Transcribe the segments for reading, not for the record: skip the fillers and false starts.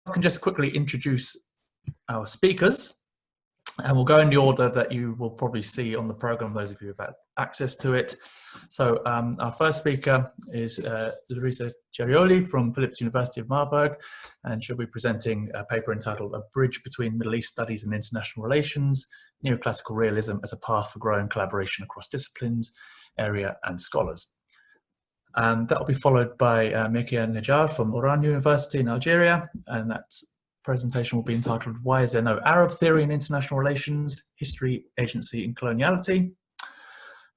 I can just quickly introduce our speakers, and we'll go in the order that you will probably see on the program, those of you who have access to it. So our first speaker is Luíza Cerioli from Philipps University of Marburg, and she'll be presenting a paper entitled A Bridge Between Middle East Studies and International Relations, Neoclassical Realism as a Path for Growing Collaboration Across Disciplines, Area and Scholars. That will be followed by Mekia Nedjar from Oran University in Algeria, and that presentation will be entitled Why Is There No Arab Theory in International Relations? History, Agency and Coloniality.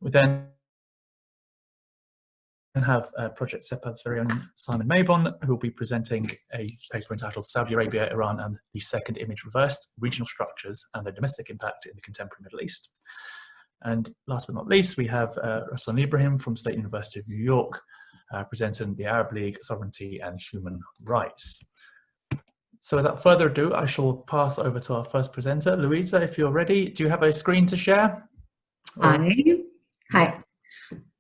We then have Project SEPAD's very own Simon Mabon, who will be presenting a paper entitled Saudi Arabia, Iran and the Second Image Reversed, Regional Structures and Their Domestic Impact in the Contemporary Middle East. And last but not least, we have Raslan Ibrahim from State University of New York, presenting the Arab League, Sovereignty and Human Rights. So without further ado, I shall pass over to our first presenter. Luíza, if you're ready, do you have a screen to share? Hi.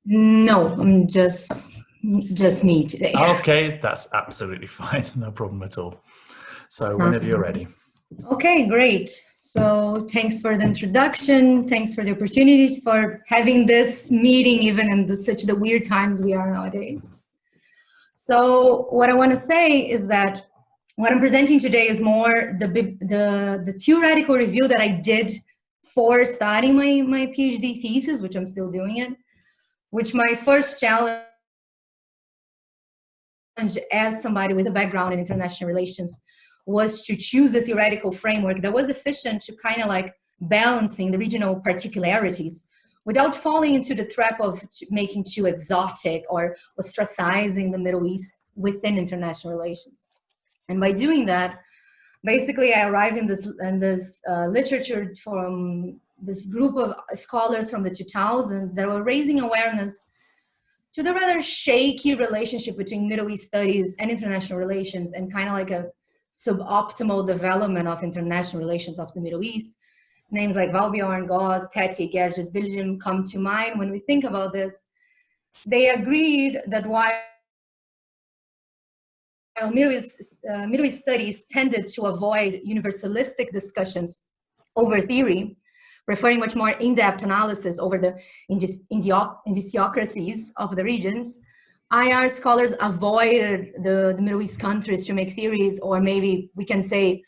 No, I'm just me today. Okay, that's absolutely fine. No problem at all. So whenever you're ready. Okay, great. So thanks for the introduction. Thanks for the opportunity for having this meeting, even in such the weird times we are nowadays. So what I want to say is that what I'm presenting today is more the theoretical review that I did for studying my PhD thesis, which I'm still doing it, which my first challenge as somebody with a background in international relations was to choose a theoretical framework that was efficient to kind of like balancing the regional particularities without falling into the trap of making too exotic or ostracizing the Middle East within international relations. And by doing that, basically I arrived in this literature from this group of scholars from the 2000s that were raising awareness to the rather shaky relationship between Middle East studies and international relations, and kind of like a suboptimal development of international relations of the Middle East. Names like Valbjorn, Gauss, Teti, Gerges, Bilgem come to mind when we think about this. They agreed that while Middle East studies tended to avoid universalistic discussions over theory, preferring much more in-depth analysis over the indiciocracies of the regions, IR scholars avoided the Middle East countries to make theories, or maybe we can say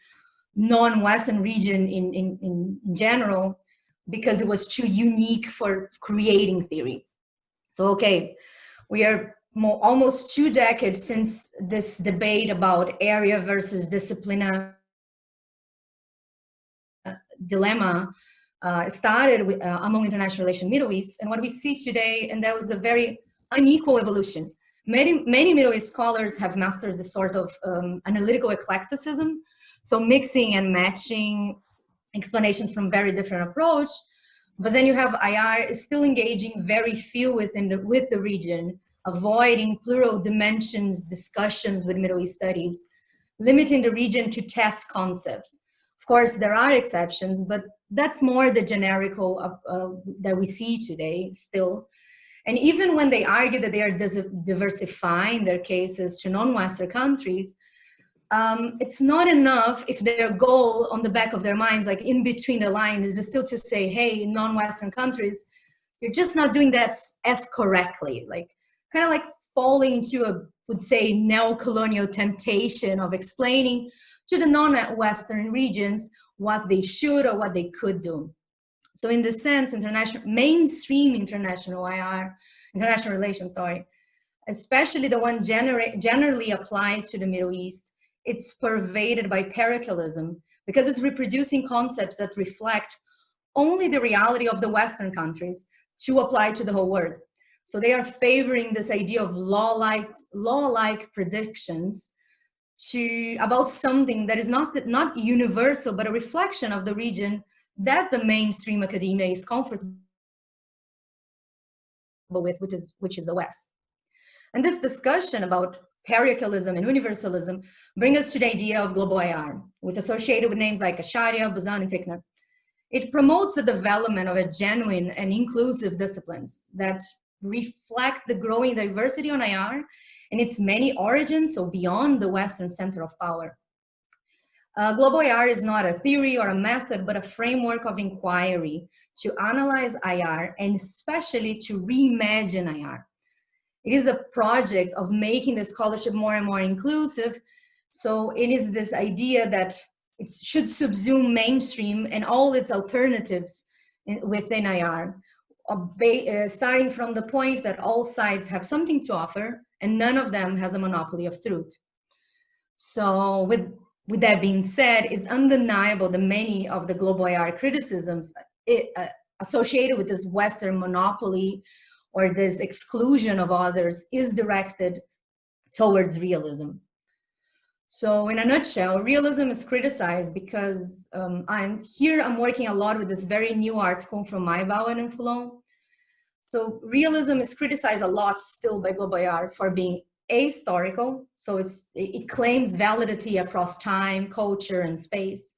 non-Western region in general, because it was too unique for creating theory. So, okay, we are almost 2 decades since this debate about area versus disciplina dilemma started among international relations Middle East, and what we see today, and there was a very unequal evolution. Many Middle East scholars have mastered a sort of analytical eclecticism, so mixing and matching explanations from very different approach. But then you have IR is still engaging very few with the region, avoiding plural dimensions discussions with Middle East studies, limiting the region to test concepts. Of course, there are exceptions, but that's more the generical that we see today still. And even when they argue that they are diversifying their cases to non-Western countries, it's not enough if their goal on the back of their minds, like in between the lines, is still to say, hey, non-Western countries, you're just not doing that as correctly. Like kind of like falling into a, would say, neo-colonial temptation of explaining to the non-Western regions what they should or what they could do. So in this sense, mainstream international relations, especially the one generally applied to the Middle East, it's pervaded by parochialism because it's reproducing concepts that reflect only the reality of the Western countries to apply to the whole world. So they are favoring this idea of law-like predictions about something that is not universal, but a reflection of the region that the mainstream academia is comfortable with, which is the West. And this discussion about parochialism and universalism bring us to the idea of global IR, which is associated with names like Acharya, Buzan, and Tickner. It promotes the development of a genuine and inclusive disciplines that reflect the growing diversity on IR and its many origins, so beyond the Western center of power. Global IR is not a theory or a method, but a framework of inquiry to analyze IR and especially to reimagine IR. It is a project of making the scholarship more and more inclusive. So it is this idea that it should subsume mainstream and all its alternatives within IR, starting from the point that all sides have something to offer and none of them has a monopoly of truth. So with that being said, it's undeniable that many of the global IR criticisms associated with this Western monopoly or this exclusion of others is directed towards realism. So in a nutshell, realism is criticized because I'm working a lot with this very new article from Mabon and Foulon. So realism is criticized a lot still by global IR for being ahistorical. So it claims validity across time, culture, and space.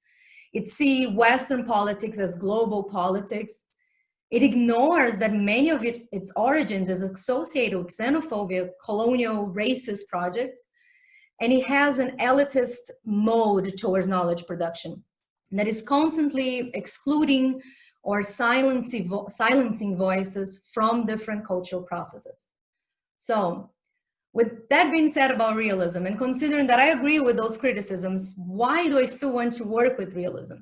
It sees Western politics as global politics. It ignores that many of its origins is associated with xenophobia, colonial, racist projects. And it has an elitist mode towards knowledge production that is constantly excluding or silencing voices from different cultural processes. So with that being said about realism, and considering that I agree with those criticisms, why do I still want to work with realism?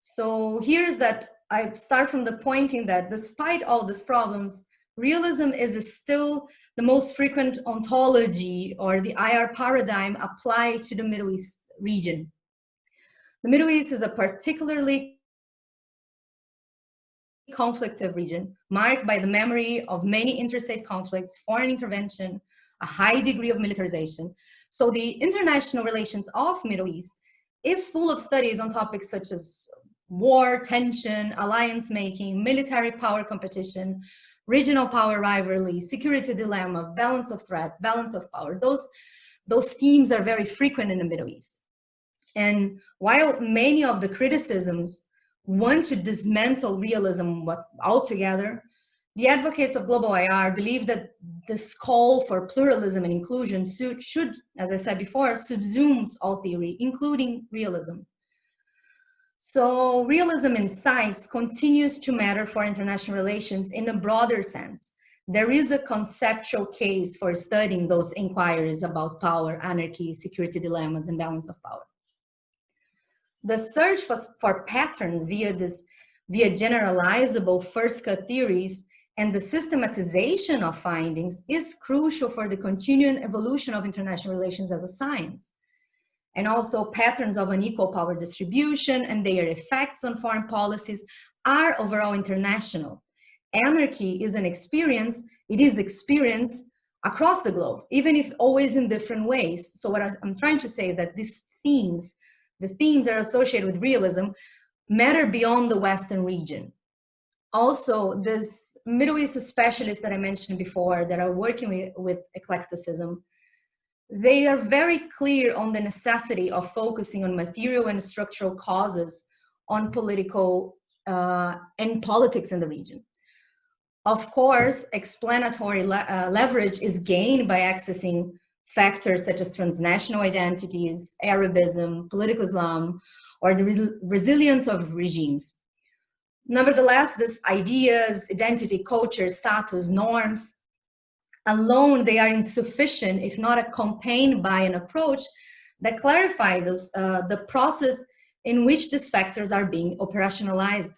So here's that I start from the pointing that despite all these problems, realism is still the most frequent ontology or the IR paradigm applied to the Middle East region. The Middle East is a particularly conflictive region marked by the memory of many interstate conflicts, foreign intervention, a high degree of militarization. So the international relations of Middle East is full of studies on topics such as war, tension, alliance making, military power competition, regional power rivalry, security dilemma, balance of threat, balance of power. Those themes are very frequent in the Middle East. And while many of the criticisms want to dismantle realism altogether, the advocates of global IR believe that this call for pluralism and inclusion should, as I said before, subsumes all theory, including realism. So realism in science continues to matter for international relations in a broader sense. There is a conceptual case for studying those inquiries about power, anarchy, security dilemmas, and balance of power. The search for patterns via generalizable first-cut theories and the systematization of findings is crucial for the continuing evolution of international relations as a science. And also patterns of unequal power distribution and their effects on foreign policies are overall international. Anarchy is an experience, it is experienced across the globe, even if always in different ways. So what I'm trying to say is that these themes, the themes that are associated with realism, matter beyond the Western region. Also, this Middle East specialists that I mentioned before that are working with eclecticism, they are very clear on the necessity of focusing on material and structural causes on political and politics in the region. Of course, explanatory leverage is gained by accessing factors such as transnational identities, Arabism, political Islam, or the resilience of regimes. Nevertheless, these ideas, identity, culture, status, norms, alone, they are insufficient if not accompanied by an approach that clarifies the process in which these factors are being operationalized.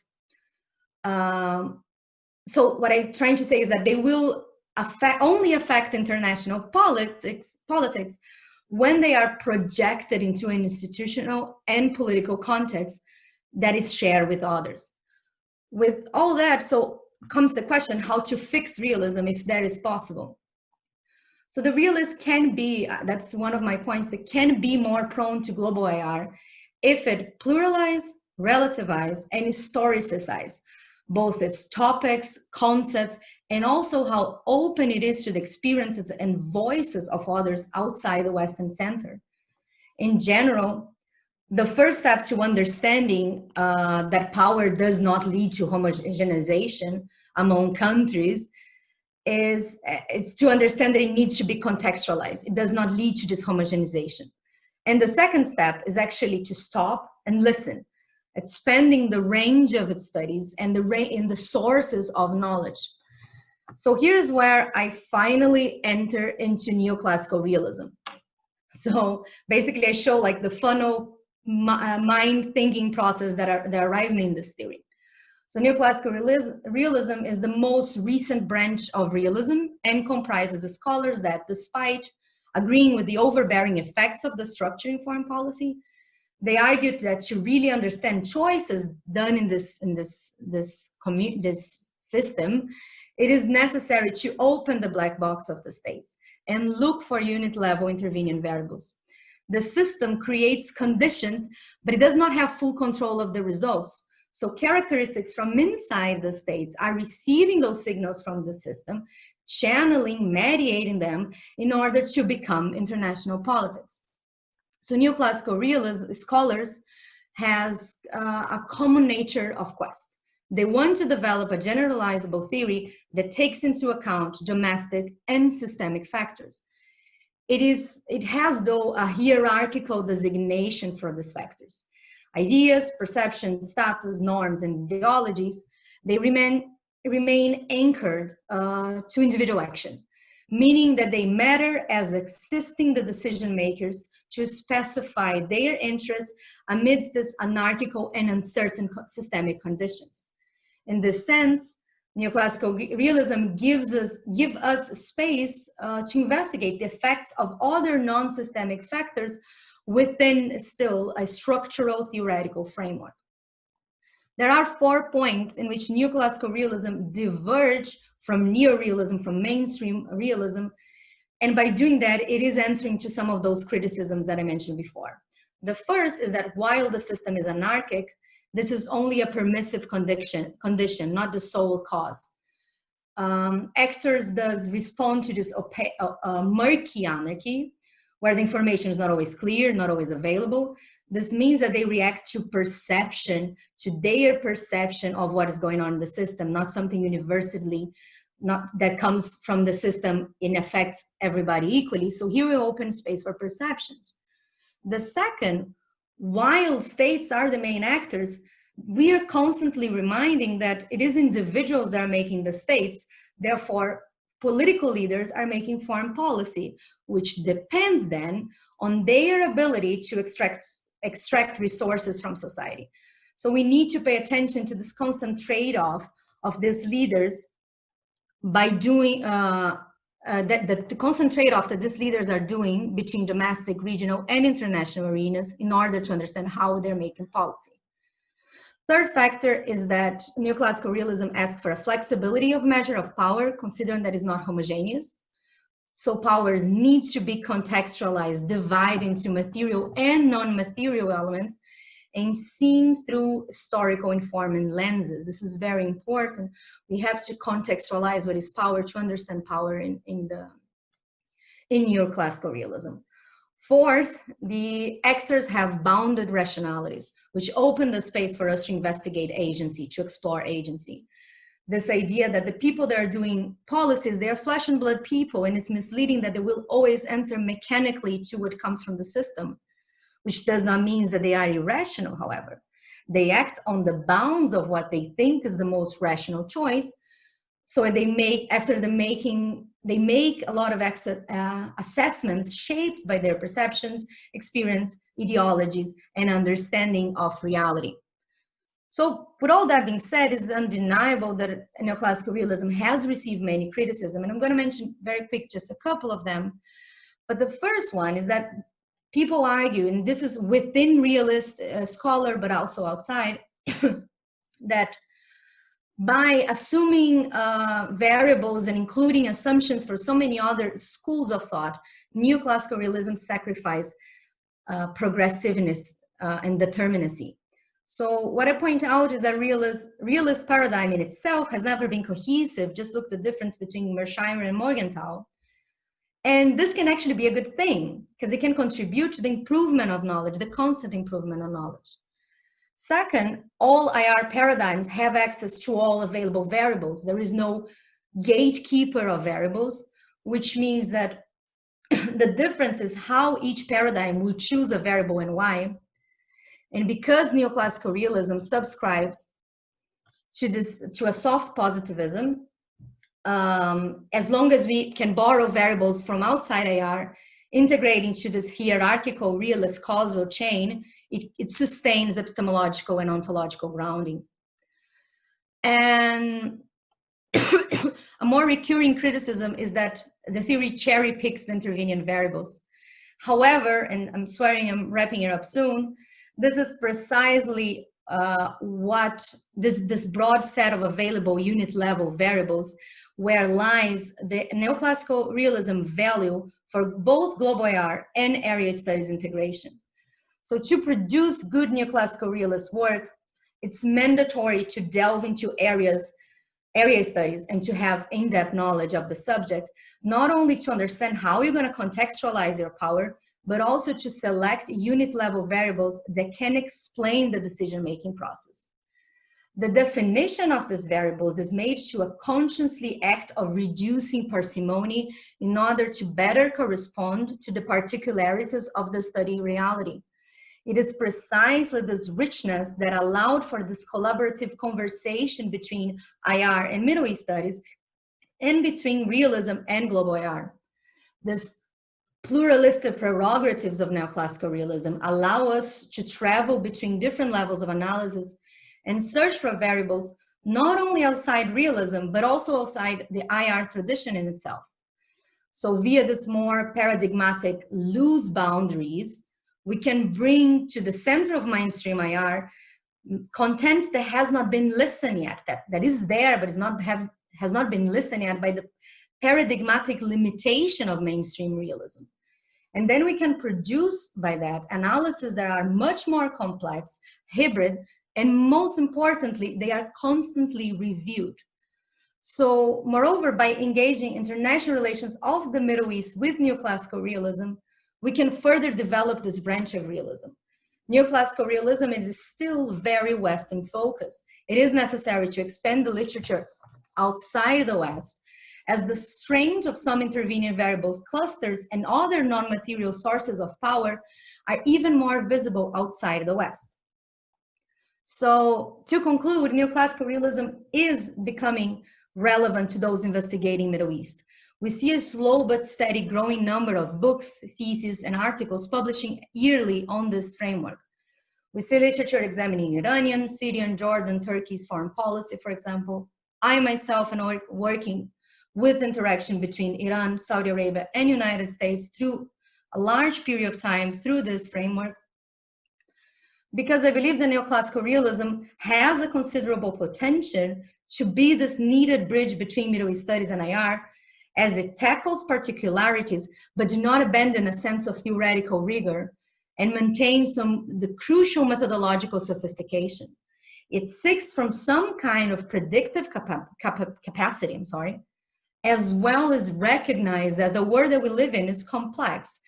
So what I'm trying to say is that they will only affect international politics when they are projected into an institutional and political context that is shared with others. With all that, so comes the question how to fix realism if that is possible. So the realist can be, that's one of my points, it can be more prone to global IR if it pluralize, relativize, and historicize both its topics, concepts, and also how open it is to the experiences and voices of others outside the Western center. In general, the first step to understanding that power does not lead to homogenization among countries is to understand that it needs to be contextualized. It does not lead to this homogenization. And the second step is actually to stop and listen, expanding the range of its studies and in the sources of knowledge. So here's where I finally enter into neoclassical realism. So basically, I show like the funnel mind thinking process that arrived me in this theory. So neoclassical realism is the most recent branch of realism and comprises scholars that, despite agreeing with the overbearing effects of the structure in foreign policy, they argued that to really understand choices done in this system, it is necessary to open the black box of the states and look for unit-level intervening variables. The system creates conditions, but it does not have full control of the results. So characteristics from inside the states are receiving those signals from the system, channeling, mediating them in order to become international politics. So neoclassical realism scholars has a common nature of quest. They want to develop a generalizable theory that takes into account domestic and systemic factors. It has, though, a hierarchical designation for these factors. Ideas, perception, status, norms, and ideologies, they remain anchored to individual action, meaning that they matter as assisting the decision makers to specify their interests amidst this anarchical and uncertain systemic conditions. In this sense, neoclassical realism gives us space to investigate the effects of other non-systemic factors within still a structural theoretical framework. There are 4 points in which neoclassical realism diverge from neorealism, from mainstream realism, and by doing that, it is answering to some of those criticisms that I mentioned before. The first is that while the system is anarchic, this is only a permissive condition, not the sole cause. Actors does respond to this murky anarchy, where the information is not always clear, not always available. This means that they react to perception, to their perception of what is going on in the system, not something universally, not that comes from the system and affects everybody equally. So here we open space for perceptions. The second, while states are the main actors, we are constantly reminding that it is individuals that are making the states. Therefore, political leaders are making foreign policy, which depends then on their ability to extract resources from society. So we need to pay attention to this constant trade-off of these leaders by doing the constant trade-off that these leaders are doing between domestic, regional, and international arenas in order to understand how they're making policy. Third factor is that neoclassical realism asks for a flexibility of measure of power, considering that it's not homogeneous. So powers needs to be contextualized, divided into material and non-material elements, and seen through historical informing lenses. This is very important. We have to contextualize what is power to understand power in neoclassical realism. Fourth, the actors have bounded rationalities, which open the space for us to investigate agency, to explore agency. This idea that the people that are doing policies, they are flesh and blood people, and it's misleading that they will always answer mechanically to what comes from the system, which does not mean that they are irrational, however. They act on the bounds of what they think is the most rational choice. So they make, they make a lot of assessments shaped by their perceptions, experience, ideologies, and understanding of reality. So with all that being said, it's undeniable that neoclassical realism has received many criticism, and I'm going to mention very quick just a couple of them. But the first one is that people argue, and this is within realist scholar, but also outside, that by assuming variables and including assumptions for so many other schools of thought, neoclassical realism sacrifices progressiveness and determinacy. So what I point out is that realist paradigm in itself has never been cohesive. Just look at the difference between Mersheimer and Morgenthau. And this can actually be a good thing because it can contribute to the improvement of knowledge, the constant improvement of knowledge. Second, all IR paradigms have access to all available variables. There is no gatekeeper of variables, which means that The difference is how each paradigm will choose a variable and why. And because neoclassical realism subscribes to a soft positivism, as long as we can borrow variables from outside IR, integrating to this hierarchical realist causal chain, it sustains epistemological and ontological grounding. And a more recurring criticism is that the theory cherry picks the intervening variables. However, and I'm swearing I'm wrapping it up soon, this is precisely what this broad set of available unit level variables where lies the neoclassical realism value for both global IR and area studies integration. So to produce good neoclassical realist work, it's mandatory to delve into area studies and to have in-depth knowledge of the subject, not only to understand how you're going to contextualize your power, but also to select unit level variables that can explain the decision-making process. The definition of these variables is made to a consciously act of reducing parsimony in order to better correspond to the particularities of the study reality. It is precisely this richness that allowed for this collaborative conversation between IR and Middle East studies and between realism and global IR. This pluralistic prerogatives of neoclassical realism allow us to travel between different levels of analysis and search for variables not only outside realism, but also outside the IR tradition in itself. So via this more paradigmatic loose boundaries, we can bring to the center of mainstream IR content that has not been listened yet, that is there, but has not been listened yet by the paradigmatic limitation of mainstream realism. And then we can produce by that analyses that are much more complex, hybrid, and most importantly, they are constantly reviewed. So moreover, by engaging international relations of the Middle East with neoclassical realism, we can further develop this branch of realism. Neoclassical realism is still very Western focused. It is necessary to expand the literature outside the West, as the strength of some intervening variables, clusters, and other non-material sources of power are even more visible outside the West. So to conclude, neoclassical realism is becoming relevant to those investigating Middle East. We see a slow but steady growing number of books, theses, and articles publishing yearly on this framework. We see literature examining Iranian, Syrian, Jordan, Turkey's foreign policy, for example. I myself am working with interaction between Iran, Saudi Arabia, and United States through a large period of time through this framework, because I believe the neoclassical realism has a considerable potential to be this needed bridge between Middle East studies and IR, as it tackles particularities, but do not abandon a sense of theoretical rigor and maintain the crucial methodological sophistication. It seeks from some kind of predictive capacity, as well as recognize that the world that we live in is complex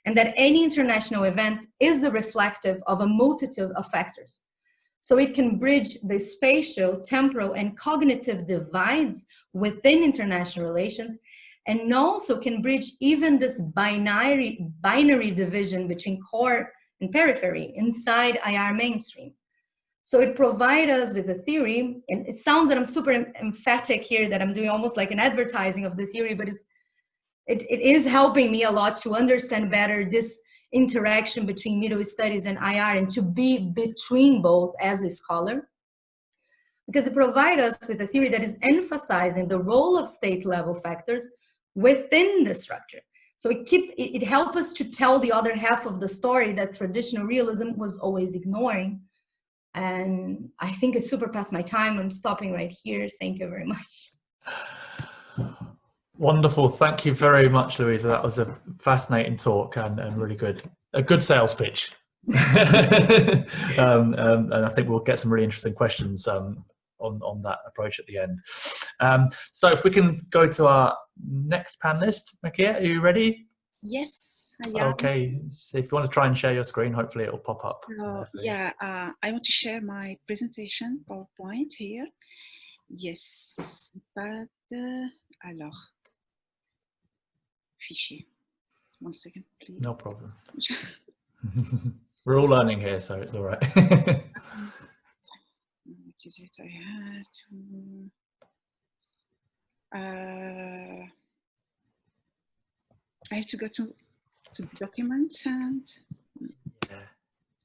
and that any international event is a reflective of a multitude of factors. So it can bridge the spatial, temporal, and cognitive divides within international relations, and also can bridge even this binary division between core and periphery inside IR mainstream. So it provides us with a theory, and it sounds that I'm super emphatic here, that I'm doing almost like an advertising of the theory, but it is helping me a lot to understand better this interaction between Middle East studies and IR, and to be between both as a scholar, because it provides us with a theory that is emphasizing the role of state level factors within the structure. So it helps us to tell the other half of the story that traditional realism was always ignoring. And I think it's super past my time. I'm stopping right here. Thank you very much. Wonderful. Thank you very much, Luíza. That was a fascinating talk and really good. A good sales pitch. And I think we'll get some really interesting questions on that approach at the end. So if we can go to our next panelist, Mekia, are you ready? Yes, I am. Okay, so if you want to try and share your screen, hopefully it will pop up. So, yeah, I want to share my presentation PowerPoint here. Yes, pas de... Alors, fichier. 1 second, please. No problem. We're all learning here, so it's all right. What is it? I have to go to the documents and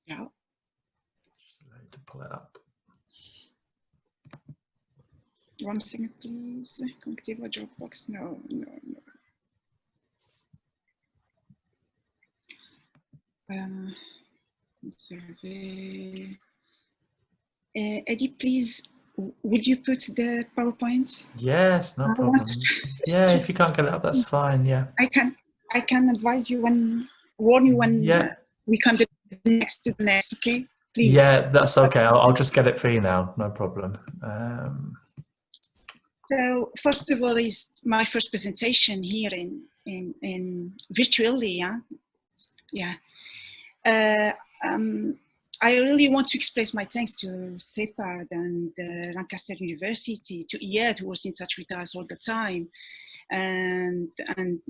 yeah. To pull it up. 1 second, please. Connective Dropbox. No. Survey. Eddie, please, would you put the PowerPoint? Yes, no problem. Yeah, if you can't get it up, that's fine. Yeah. I can advise you warn you when we come to the next, okay? Please. Yeah, that's okay. I'll just get it for you now. No problem. So first of all, is my first presentation here in virtually, yeah. I really want to express my thanks to CEPAD and Lancaster University, to Iyad, who was in touch with us all the time, and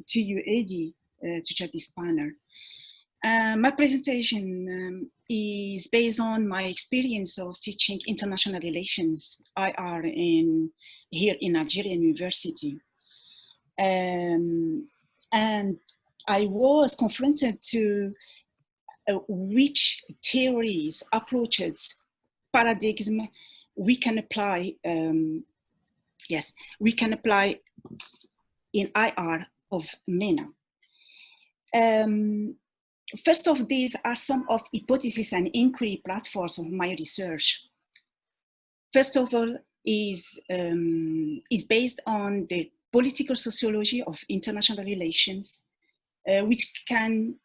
to you, Eddie, to chair this panel. My presentation is based on my experience of teaching international relations, IR, here in Algerian University. And I was confronted to which theories, approaches, paradigms we can apply, we can apply in IR of MENA. First of these are some of hypotheses and inquiry platforms of my research. First of all is based on the political sociology of international relations, which can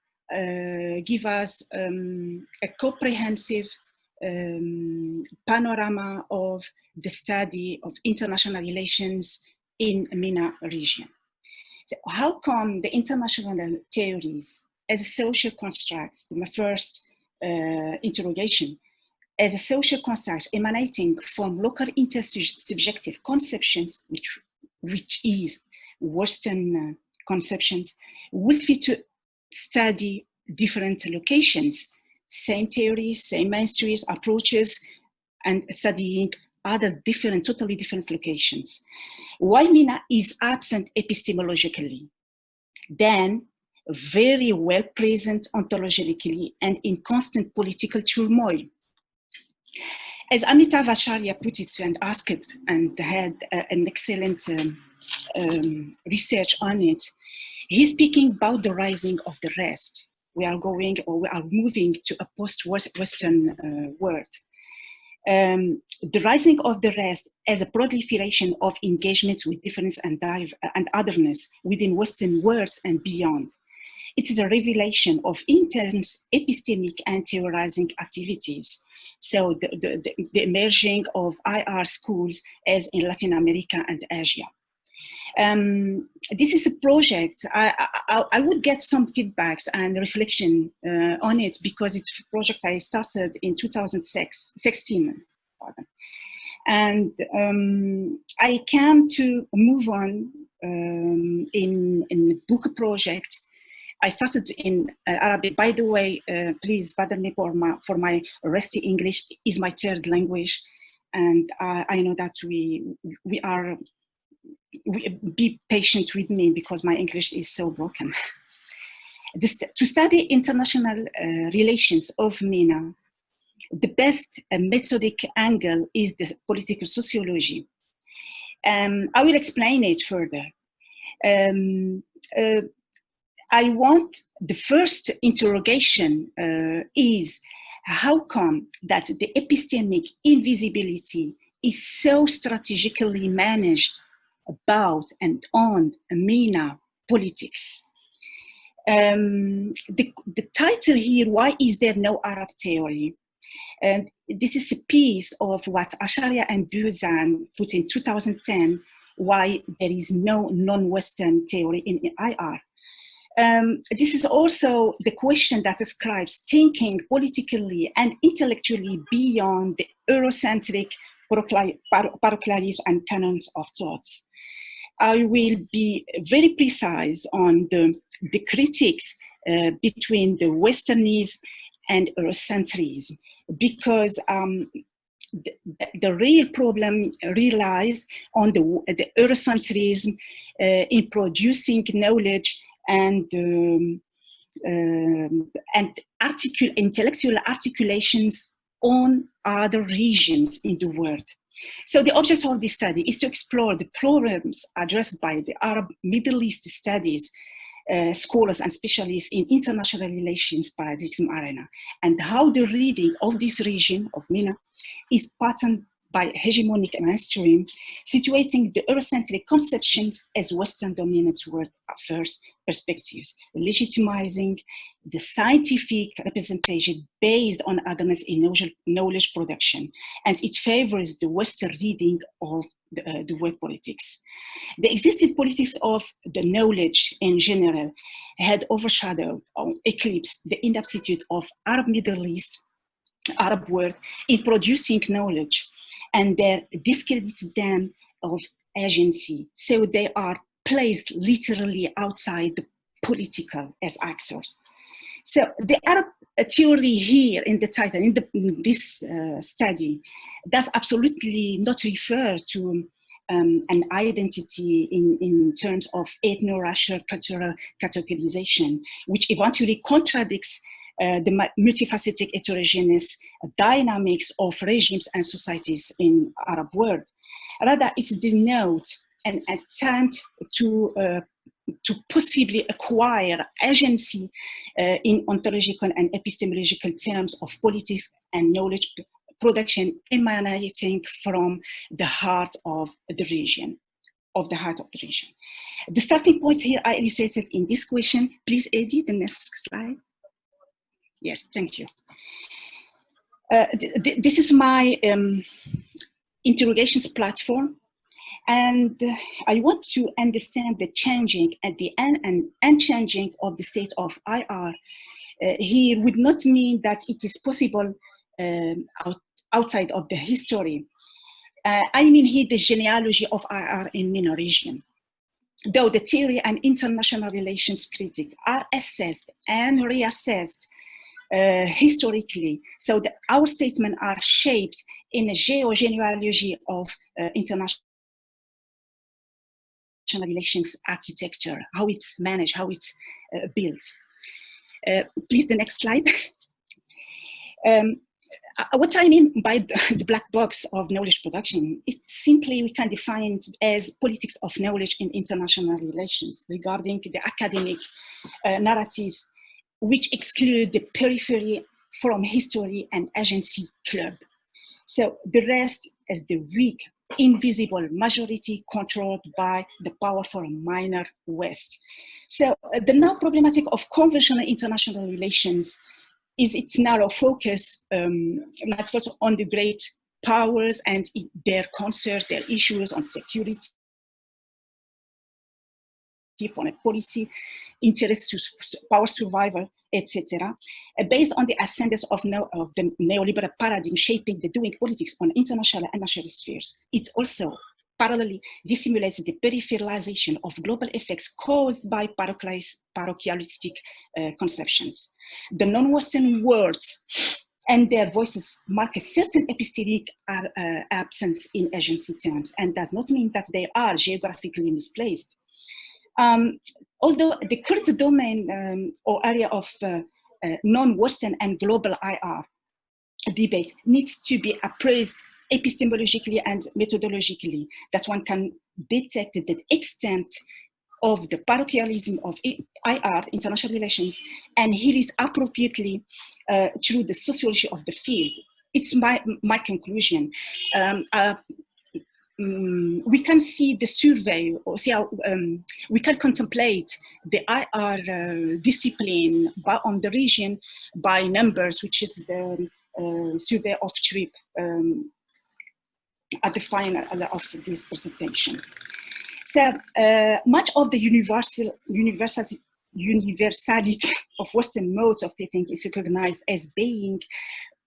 give us a comprehensive panorama of the study of international relations in MENA region. So how come the international theories as social constructs, my first interrogation, as a social construct emanating from local intersubjective conceptions, which is Western conceptions, will fit to study different locations, same theories, same mainstream approaches, and studying other different, totally different locations. Why MENA is absent epistemologically, then very well present ontologically and in constant political turmoil. As Amitav Acharya put it and asked it and had an excellent research on it, he's speaking about the rising of the rest. We are moving to a post-Western world. The rising of the rest as a proliferation of engagements with difference and otherness within Western worlds and beyond. It is a revelation of intense epistemic and theorizing activities. So the emerging of IR schools as in Latin America and Asia. This is a project, I would get some feedbacks and reflection on it because it's a project I started in 2016. And I came to move on in a book project. I started in Arabic. By the way, please pardon me for my rusty English is my third language. And I know that be patient with me because my English is so broken. To study international relations of MENA, the best methodic angle is the political sociology. I will explain it further. I want the first interrogation is how come that the epistemic invisibility is so strategically managed about and on MENA politics. The title here, why is there no Arab theory? And this is a piece of what Acharya and Buzan put in 2010, why there is no non-Western theory in IR. This is also the question that ascribes thinking politically and intellectually beyond the Eurocentric parochialism and canons of thought. I will be very precise on the the critics between the Westernese and Eurocentrism, because the real problem relies on the Eurocentrism in producing knowledge and intellectual articulations on other regions in the world. So the object of this study is to explore the problems addressed by the Arab Middle East studies scholars and specialists in international relations paradigm arena, and how the reading of this region of MENA is patterned by hegemonic mainstream, situating the Eurocentric conceptions as Western dominant world affairs perspectives, legitimizing the scientific representation based on advanced in knowledge production, and it favors the Western reading of the world politics. The existing politics of the knowledge in general had overshadowed or eclipsed the inaptitude of Arab Middle East, Arab world in producing knowledge, and that discredits them of agency. So they are placed literally outside the political as actors. So the Arab theory here in the title, in this study, does absolutely not refer to an identity in terms of ethno-racial cultural categorization, which eventually contradicts the multifaceted heterogeneous dynamics of regimes and societies in Arab world. Rather, it denotes an attempt to possibly acquire agency in ontological and epistemological terms of politics and knowledge production emanating from the heart of the region. The starting point here I illustrated in this question. Please edit the next slide. Yes, thank you. This is my interrogations platform, and I want to understand the changing and the unchanging of the state of IR. Here would not mean that it is possible outside of the history. I mean here the genealogy of IR in MENA region. Though the theory and international relations critique are assessed and reassessed historically, so that our statements are shaped in a genealogy of international relations architecture, how it's managed, how it's built. Please, the next slide. What I mean by the black box of knowledge production is simply we can define it as politics of knowledge in international relations regarding the academic narratives which exclude the periphery from history and agency club. So the rest is the weak, invisible majority controlled by the powerful minor West. So the now problematic of conventional international relations is its narrow focus on the great powers and their concerns, their issues on security, foreign policy, interests to power survival, etc., based on the ascendance of the neoliberal paradigm shaping the doing politics on international and national spheres. It also parallelly dissimulates the peripheralization of global effects caused by parochialistic conceptions. The non-Western words and their voices mark a certain epistemic absence in agency terms, and does not mean that they are geographically misplaced. Although the current domain or area of non-Western and global IR debate needs to be appraised epistemologically and methodologically, that one can detect the extent of the parochialism of IR, international relations, and heal it appropriately through the sociology of the field. It's my conclusion. We can see the survey, or see how we can contemplate the IR discipline on the region by numbers, which is the survey of trip at the final of this presentation. So much of the universality of Western modes of thinking is recognized as being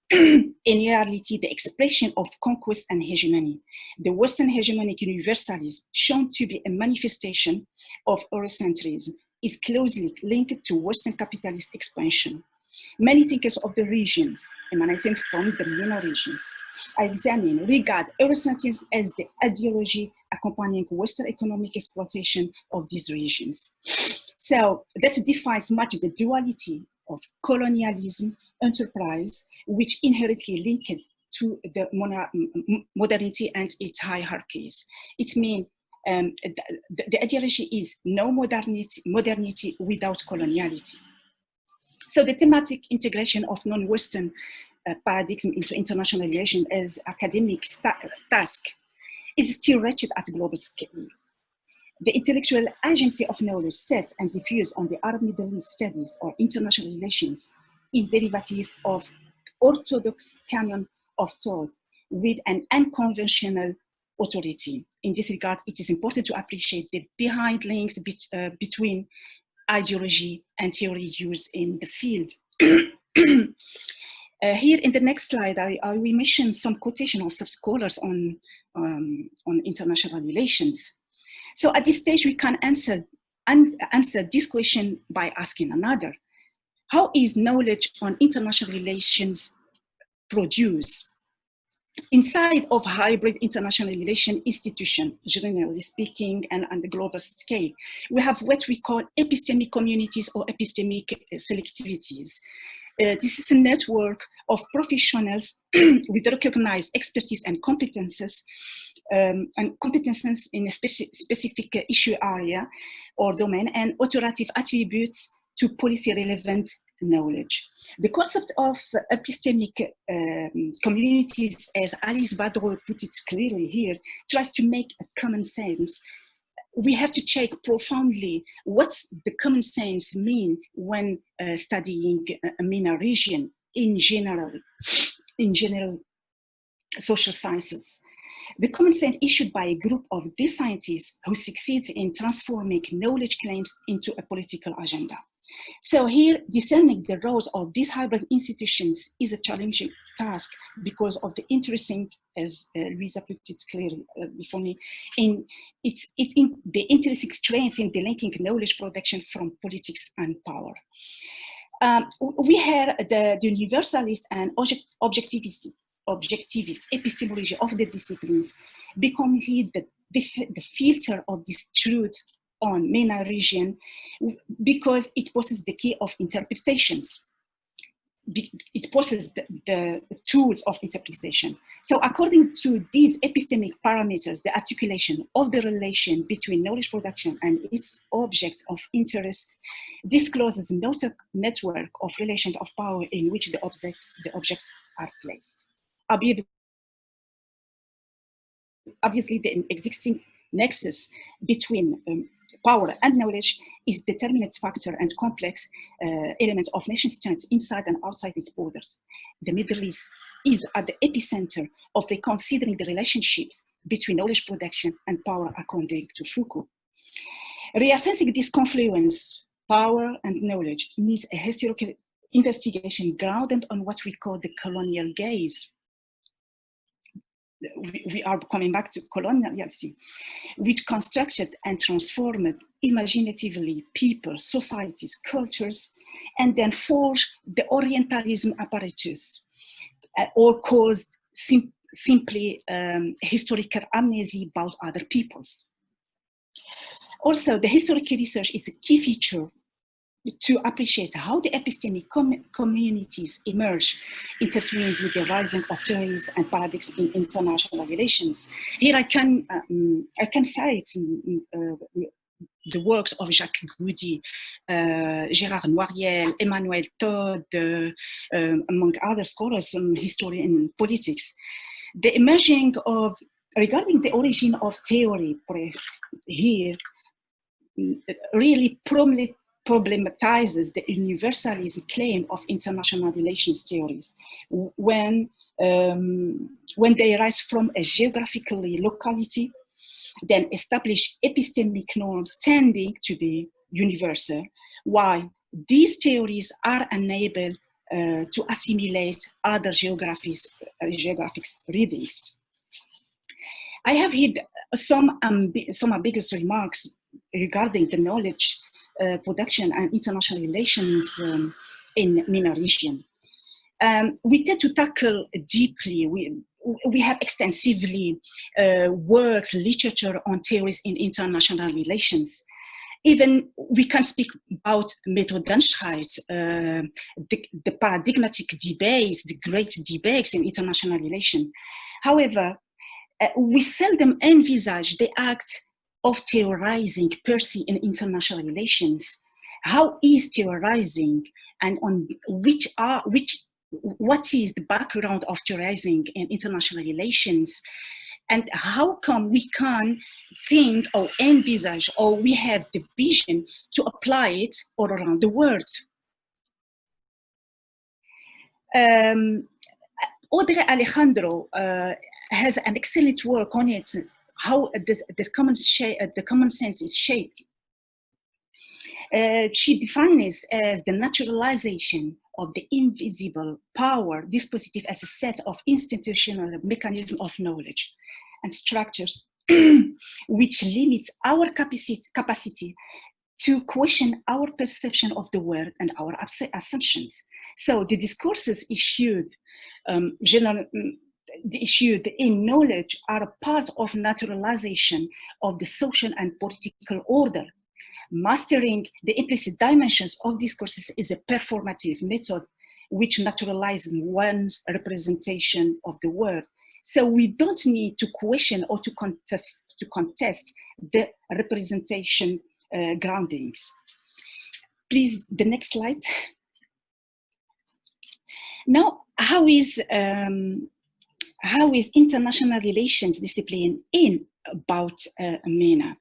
in reality the expression of conquest and hegemony. The Western hegemonic universalism shown to be a manifestation of Eurocentrism, is closely linked to Western capitalist expansion. Many thinkers of the regions, emanating from the MENA regions, regard Eurocentrism as the ideology accompanying Western economic exploitation of these regions. So that defines much the duality of colonialism, enterprise, which inherently linked to the modernity and its hierarchies. It means the ideology is no modernity without coloniality. So the thematic integration of non-Western paradigms into international relations as academic task is still reached at global scale. The intellectual agency of knowledge set and diffused on the Arab Middle East studies or international relations is derivative of orthodox canon of thought with an unconventional authority. In this regard, it is important to appreciate the behind links between ideology and theory used in the field. Here in the next slide, I will mention some quotations of some scholars on international relations. So at this stage, we can answer this question by asking another. How is knowledge on international relations produced? Inside of hybrid international relation institution, generally speaking, and on the global scale, we have what we call epistemic communities or epistemic selectivities. This is a network of professionals with recognized expertise and competences in a specific issue area or domain and authoritative attributes to policy relevant knowledge. The concept of epistemic communities, as Alice Badro put it clearly here, tries to make a common sense. We have to check profoundly what's the common sense mean when studying a MENA region in general social sciences. The common sense issued by a group of these scientists who succeed in transforming knowledge claims into a political agenda. So here, discerning the roles of these hybrid institutions is a challenging task because of the interesting, as Luíza put it clearly before me, in the intrinsic strengths in the linking knowledge production from politics and power. We have the universalist and objectivist epistemology of the disciplines become here the filter of this truth on MENA region because it possesses the key of interpretations. It possesses the tools of interpretation. So according to these epistemic parameters, the articulation of the relation between knowledge production and its objects of interest discloses a network of relations of power in which the objects are placed. Obviously, the existing nexus between power and knowledge is determinant factor and complex element of nation states inside and outside its borders. The Middle East is at the epicenter of reconsidering the relationships between knowledge production and power, according to Foucault. Reassessing this confluence, power and knowledge, needs a historical investigation grounded on what we call the colonial gaze. We are coming back to coloniality, which constructed and transformed imaginatively people, societies, cultures, and then forged the Orientalism apparatus, or caused simply historical amnesia about other peoples. Also, the historical research is a key feature to appreciate how the epistemic communities emerge, intertwined with the rising of theories and paradigms in international relations. Here I can cite the works of Jacques Goudy, Gérard Noiriel, Emmanuel Todd, among other scholars, history and politics. The emerging of, regarding the origin of theory here, really problematizes the universalism claim of international relations theories when they arise from a geographically locality, then establish epistemic norms tending to be universal, while these theories are unable to assimilate other geographic readings. I have here some ambiguous remarks regarding the knowledge production and international relations in MENA region. We tend to tackle deeply. We have extensively works, literature on theories in international relations. Even we can speak about Methodenstreit, the paradigmatic debates, the great debates in international relations. However, we seldom envisage the act of theorizing per se in international relations. How is theorizing, and on what is the background of theorizing in international relations, and how come we can think or envisage or we have the vision to apply it all around the world? Audrey Alejandro has an excellent work on it, how the common sense is shaped. She defines as the naturalization of the invisible power dispositive as a set of institutional mechanisms of knowledge and structures which limits our capacity to question our perception of the world and our assumptions. So the discourses issued in knowledge are a part of naturalization of the social and political order. Mastering the implicit dimensions of discourses is a performative method which naturalizes one's representation of the world. So we don't need to question or to contest the representation groundings. Please, the next slide. Now, how is international relations discipline about MENA?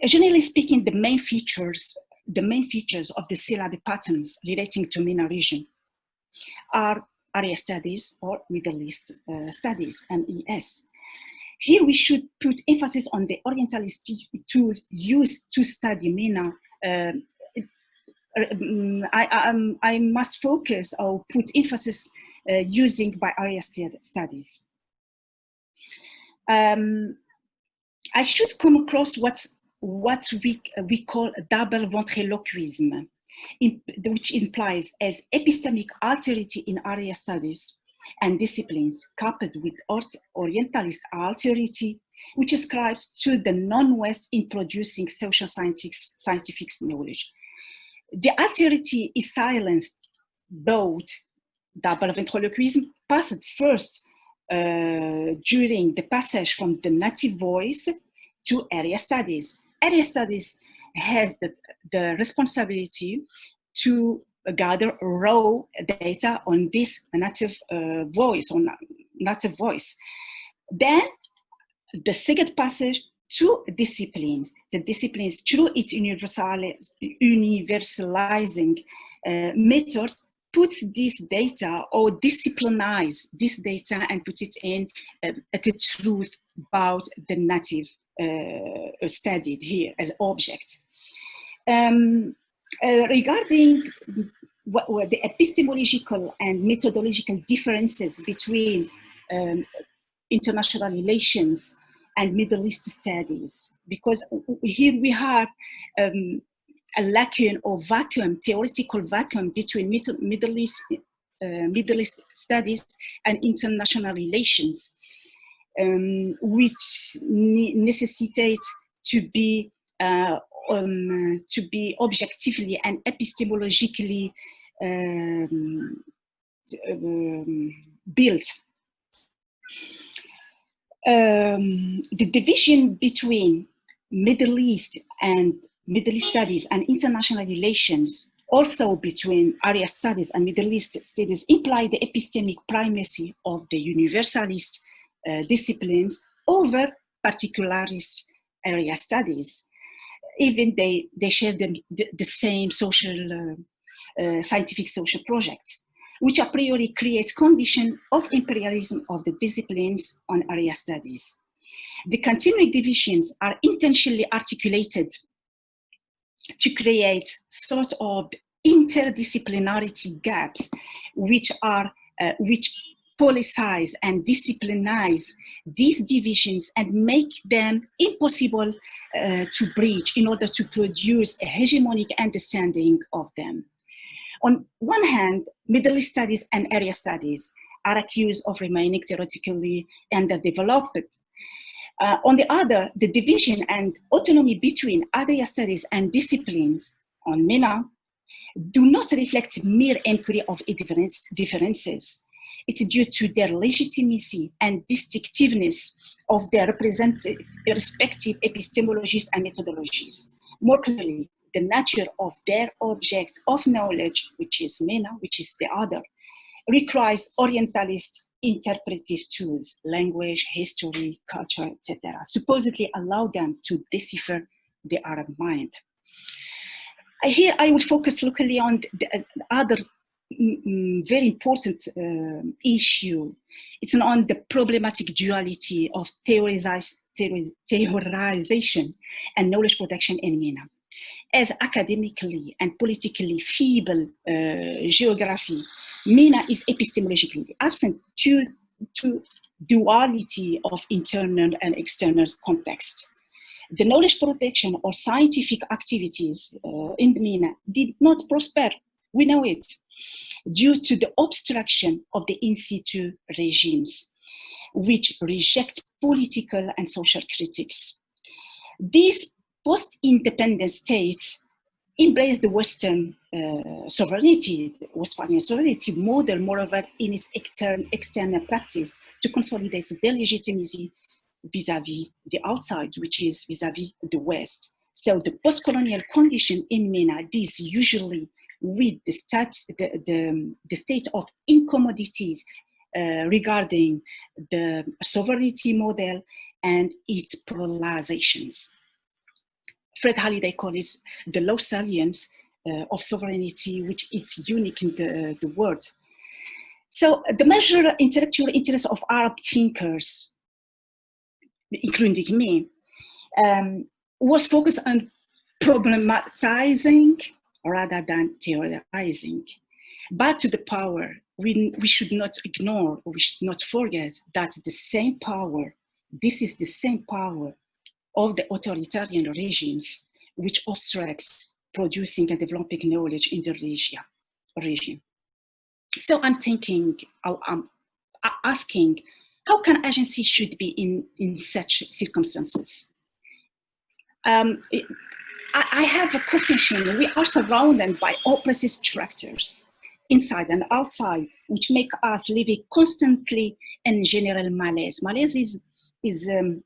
Generally speaking, the main features of the syllabic patterns relating to MENA region are area studies or Middle East studies and ES. Here we should put emphasis on the Orientalist tools used to study MENA. I must focus or put emphasis using by area studies. I should come across what we call double ventriloquism, which implies as epistemic alterity in area studies and disciplines coupled with Orientalist alterity, which ascribes to the non-West in producing social scientific knowledge. The alterity is silenced, both double ventriloquism passed first during the passage from the native voice to area studies. Area studies has the responsibility to gather raw data on this native voice. Then the second passage to disciplines. The disciplines, through its universalizing methods, puts this data or disciplinize this data and put it in the truth about the native studied here as object. Regarding what the epistemological and methodological differences between international relations and Middle East studies, because here we have a lacune or vacuum, theoretical vacuum between Middle East studies and international relations, which necessitate to be objectively and epistemologically built. The division between Middle East studies and international relations, also between area studies and Middle East studies, imply the epistemic primacy of the universalist disciplines over particularist area studies. Even they share the same social, scientific social project, which a priori creates condition of imperialism of the disciplines on area studies. The continuing divisions are intentionally articulated to create sort of interdisciplinarity gaps, which politicize and disciplinize these divisions and make them impossible to bridge in order to produce a hegemonic understanding of them. On one hand, Middle East studies and area studies are accused of remaining theoretically underdeveloped. On the other, the division and autonomy between area studies and disciplines on MENA do not reflect mere inquiry of differences. It's due to their legitimacy and distinctiveness of their respective epistemologies and methodologies. More clearly, the nature of their objects of knowledge, which is MENA, which is the other, requires Orientalist interpretive tools, language, history, culture, etc., supposedly allow them to decipher the Arab mind. Here I will focus locally on the other very important issue. It's on the problematic duality of theorization and knowledge production in MENA. As academically and politically feeble geography, MENA is epistemologically absent to duality of internal and external context. The knowledge production or scientific activities in the MENA did not prosper, we know it, due to the obstruction of the in situ regimes, which reject political and social critics. These post-independent states embrace the Western sovereignty, Westphalian sovereignty model, moreover, in its external practice to consolidate their legitimacy vis-à-vis the outside, which is vis-à-vis the West. So the post-colonial condition in MENA deals usually with the state of incommodities regarding the sovereignty model and its polarizations. Fred Halliday calls it the low salience of sovereignty, which is unique in the world. So the major intellectual interest of Arab thinkers, including me, was focused on problematizing rather than theorizing. Back to the power, we should not ignore, or we should not forget that the same power, this is the same power of the authoritarian regimes which obstructs producing and developing knowledge in the region. So I'm asking, how can agency should be in such circumstances? I have a confession. We are surrounded by oppressive structures, inside and outside, which make us live constantly in general malaise. Malaise is a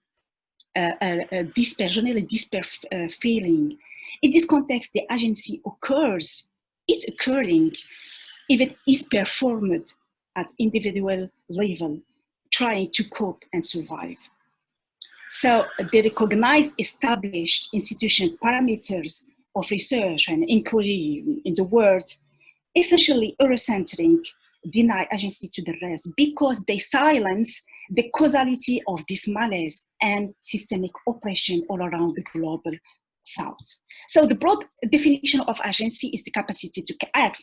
despair, generally despair feeling. In this context, the agency occurs. It's occurring, even is performed at individual level, trying to cope and survive. So they recognize established institution parameters of research and inquiry in the world, essentially Eurocentric, deny agency to the rest because they silence the causality of this malaise and systemic oppression all around the global south. So the broad definition of agency is the capacity to act,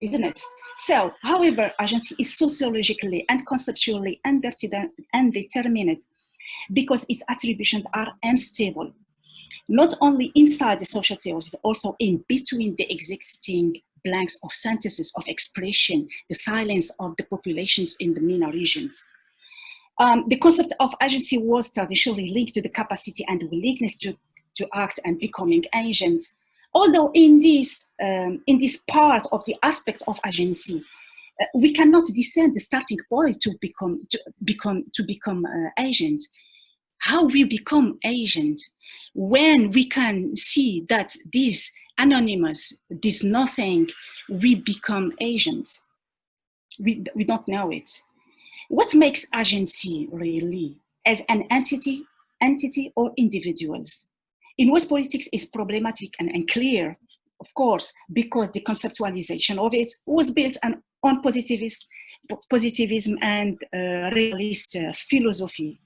isn't it? So, however, agency is sociologically and conceptually undetermined because its attributions are unstable, not only inside the social theories, also in between the existing blanks of synthesis, of expression, the silence of the populations in the MENA regions. The concept of agency was traditionally linked to the capacity and willingness to act and becoming agent. Although in this part of the aspect of agency, we cannot discern the starting point to become agent. How we become agent when we can see that this anonymous, this nothing, we become agents. We don't know it. What makes agency really as an entity or individuals? In what politics is problematic and unclear, of course, because the conceptualization of it was built on positivism and realist philosophy.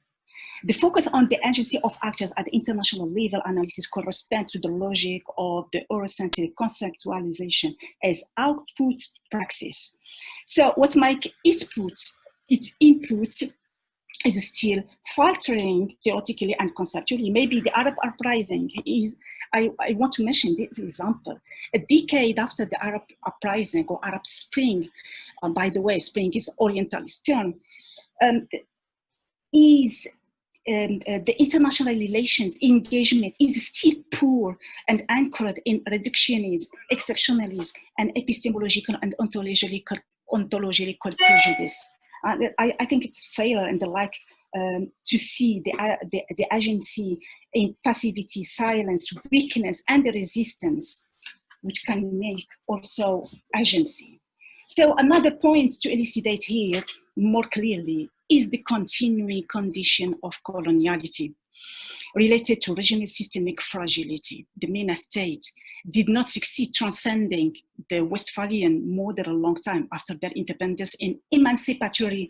The focus on the agency of actors at the international level analysis corresponds to the logic of the Eurocentric conceptualization as output praxis. So what makes outputs its input is still faltering theoretically and conceptually. Maybe the Arab uprising is, I want to mention this example. A decade after the Arab uprising or Arab Spring, by the way, spring is Orientalist term, the international relations engagement is still poor and anchored in reductionism, exceptionalism, and epistemological and ontological prejudice. I think it's failure and the lack to see the agency in passivity, silence, weakness, and the resistance, which can make also agency. So another point to elucidate here more clearly is the continuing condition of coloniality related to regional systemic fragility. The MENA state did not succeed transcending the Westphalian model a long time after their independence in emancipatory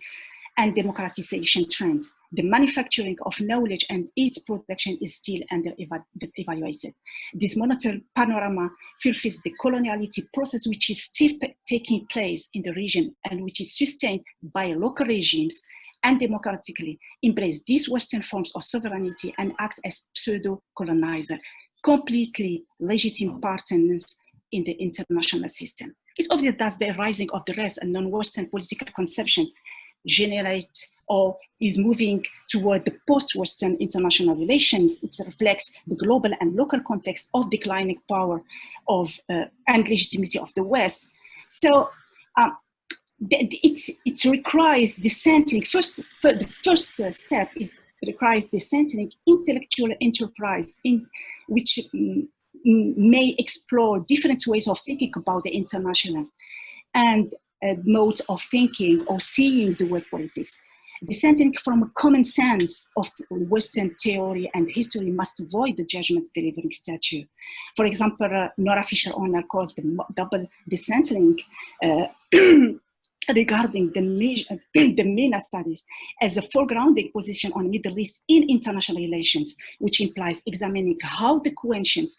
and democratization trends. The manufacturing of knowledge and its production is still under-evaluated. This monetary panorama fulfills the coloniality process which is still taking place in the region and which is sustained by local regimes and democratically embrace these Western forms of sovereignty and act as pseudo-colonizer, completely legitimate partners in the international system. It's obvious that the rising of the rest and non-Western political conceptions generate or is moving toward the post-Western international relations. It reflects the global and local context of declining power of and legitimacy of the West. So it requires dissenting. The first step is requires dissenting intellectual enterprise in which may explore different ways of thinking about the international and modes of thinking or seeing the world politics. Dissenting from a common sense of Western theory and history must avoid the judgment delivering statue. For example, Nora Fisher-Honor calls the double dissenting regarding the MENA studies as a foregrounding position on Middle East in international relations, which implies examining how the questions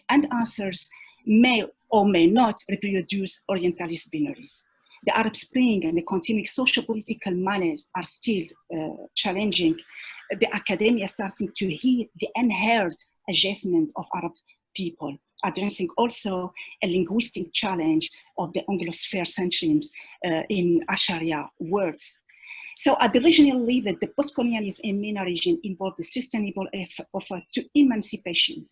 and answers may or may not reproduce Orientalist binaries. The Arab Spring and the continuing socio-political manners are still challenging the academia starting to hear the unheard adjustment of Arab people, addressing also a linguistic challenge of the Anglosphere centrism in Asharia words. So at the regional level, the post-colonialism in MENA region involved the sustainable effort to emancipation,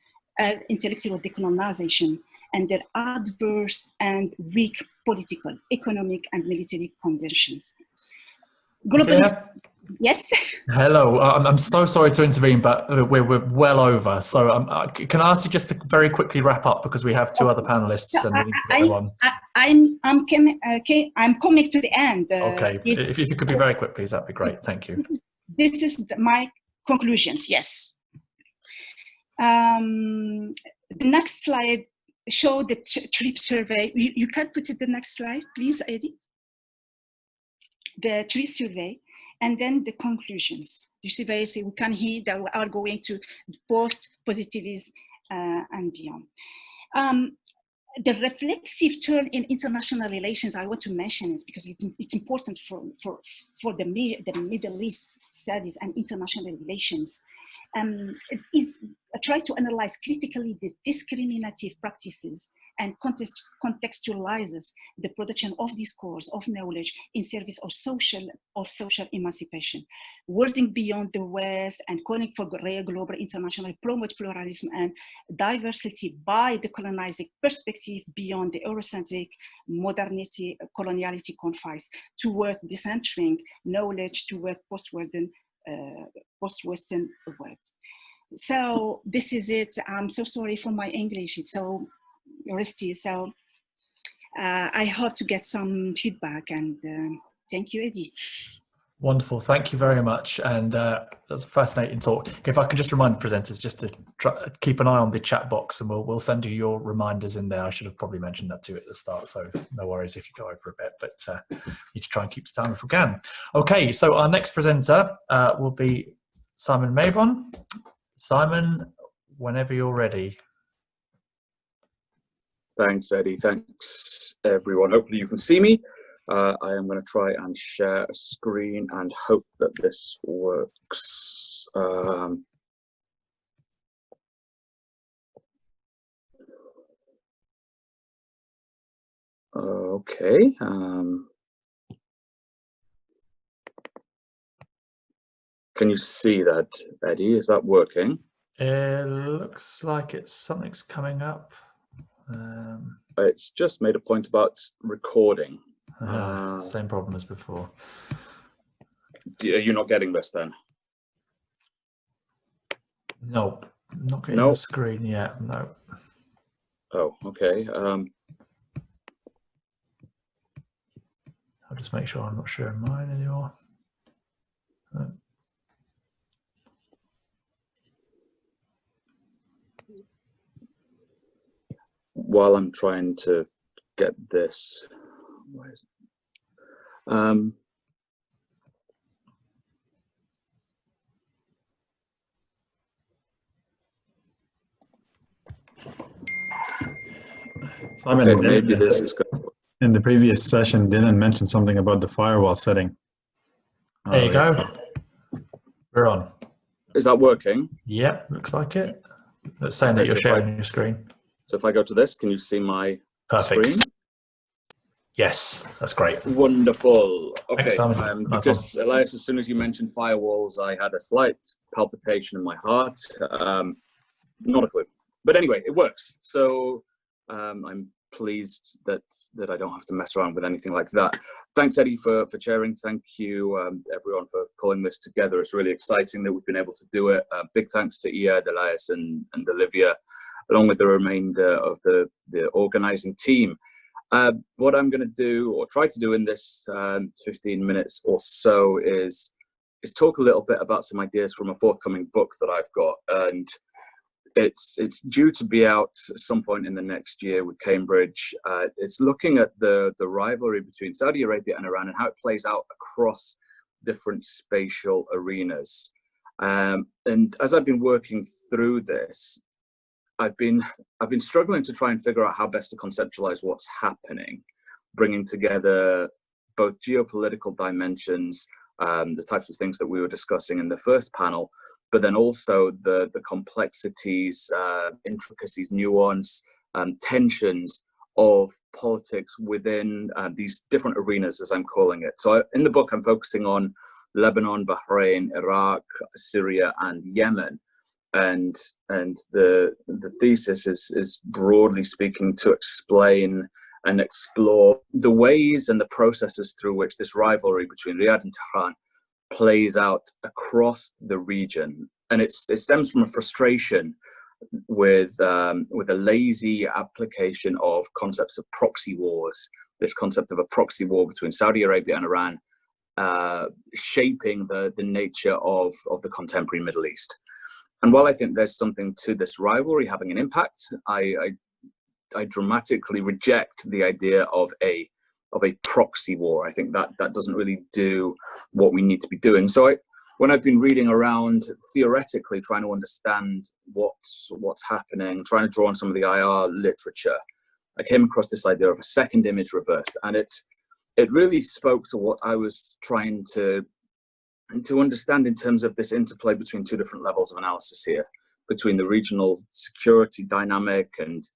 intellectual decolonization, and their adverse and weak political, economic, and military conditions. Yes? Hello, I'm so sorry to intervene, but we're well over. So can I ask you just to very quickly wrap up because we have two other panelists so and we need to go on. I'm coming to the end. Okay, if you could be very quick, please, that'd be great. Thank you. This is my conclusions, yes. The next slide show the trip survey. You can put it the next slide, please, Eddie. The trip survey, and then the conclusions. The survey say we can hear that we are going to post positivism and beyond. The reflexive turn in international relations, I want to mention it because it's important for the Middle East studies and international relations. It is try to analyze critically the discriminative practices and contextualizes the production of discourse, of knowledge in service of social emancipation. Wording beyond the West and calling for global international promote pluralism and diversity by the colonizing perspective beyond the Eurocentric modernity, coloniality confines toward decentering knowledge toward post-Western world. So this is it. I'm so sorry for my English. It's so rusty. So I hope to get some feedback and thank you, Eddie. Wonderful. Thank you very much. And that's a fascinating talk. If I can just remind the presenters just to keep an eye on the chat box and we'll send you your reminders in there. I should have probably mentioned that too at the start. So no worries if you go over a bit, but need to try and keep time if we can. Okay, so our next presenter will be Simon Mabon. Simon, whenever you're ready. Thanks, Eddie. Thanks, everyone. Hopefully you can see me. I am going to try and share a screen and hope that this works. Okay. Can you see that, Eddie? Is that working? It looks like something's coming up. It's just made a point about recording. Same problem as before. Are you not getting this then? Nope, not getting the screen yet. No. Oh, okay. I'll just make sure I'm not sharing mine anymore. No. While I'm trying to get this, where is it? Simon, okay, maybe this is good. In the previous session, Dylan mentioned something about the firewall setting. There you go. We're on. Is that working? Yep, looks like it. It's saying that you're sharing your screen. So if I go to this, can you see my Perfect. screen? Yes, that's great. Wonderful. Okay. Thanks, Simon. Nice because Elias, as soon as you mentioned firewalls, I had a slight palpitation in my heart. Not a clue. But anyway, it works. So I'm pleased that I don't have to mess around with anything like that. Thanks, Eddie, for chairing. Thank you, everyone, for pulling this together. It's really exciting that we've been able to do it. Big thanks to Iyad, Elias, and Olivia, along with the remainder of the organizing team. What I'm going to do, or try to do in this 15 minutes or so, is talk a little bit about some ideas from a forthcoming book that I've got, and it's due to be out at some point in the next year with Cambridge. It's looking at the rivalry between Saudi Arabia and Iran and how it plays out across different spatial arenas. And as I've been working through this, I've been struggling to try and figure out how best to conceptualize what's happening, bringing together both geopolitical dimensions, the types of things that we were discussing in the first panel, but then also the complexities, intricacies, nuance, tensions of politics within these different arenas, as I'm calling it. So in the book, I'm focusing on Lebanon, Bahrain, Iraq, Syria, and Yemen. And the thesis is broadly speaking to explain and explore the ways and the processes through which this rivalry between Riyadh and Tehran plays out across the region. And it stems from a frustration with a lazy application of concepts of proxy wars, this concept of a proxy war between Saudi Arabia and Iran, shaping the nature of the contemporary Middle East. And while I think there's something to this rivalry having an impact, I dramatically reject the idea of a proxy war. I think that doesn't really do what we need to be doing. So when I've been reading around theoretically, trying to understand what's happening, trying to draw on some of the IR literature, I came across this idea of a second image reversed, and it really spoke to what I was trying to understand in terms of this interplay between two different levels of analysis here, between the regional security dynamic, and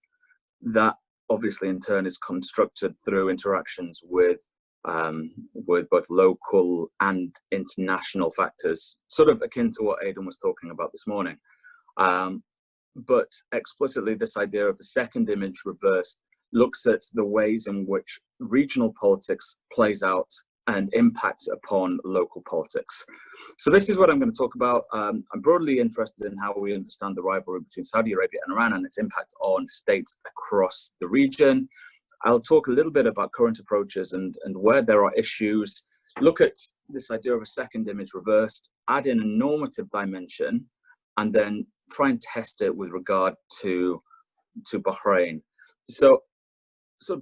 that obviously in turn is constructed through interactions with both local and international factors, sort of akin to what Aidan was talking about this morning. But explicitly, this idea of the second image reversed looks at the ways in which regional politics plays out and impacts upon local politics. So this is what I'm going to talk about. I'm broadly interested in how we understand the rivalry between Saudi Arabia and Iran and its impact on states across the region. I'll talk a little bit about current approaches and where there are issues, look at this idea of a second image reversed, add in a normative dimension, and then try and test it with regard to Bahrain. So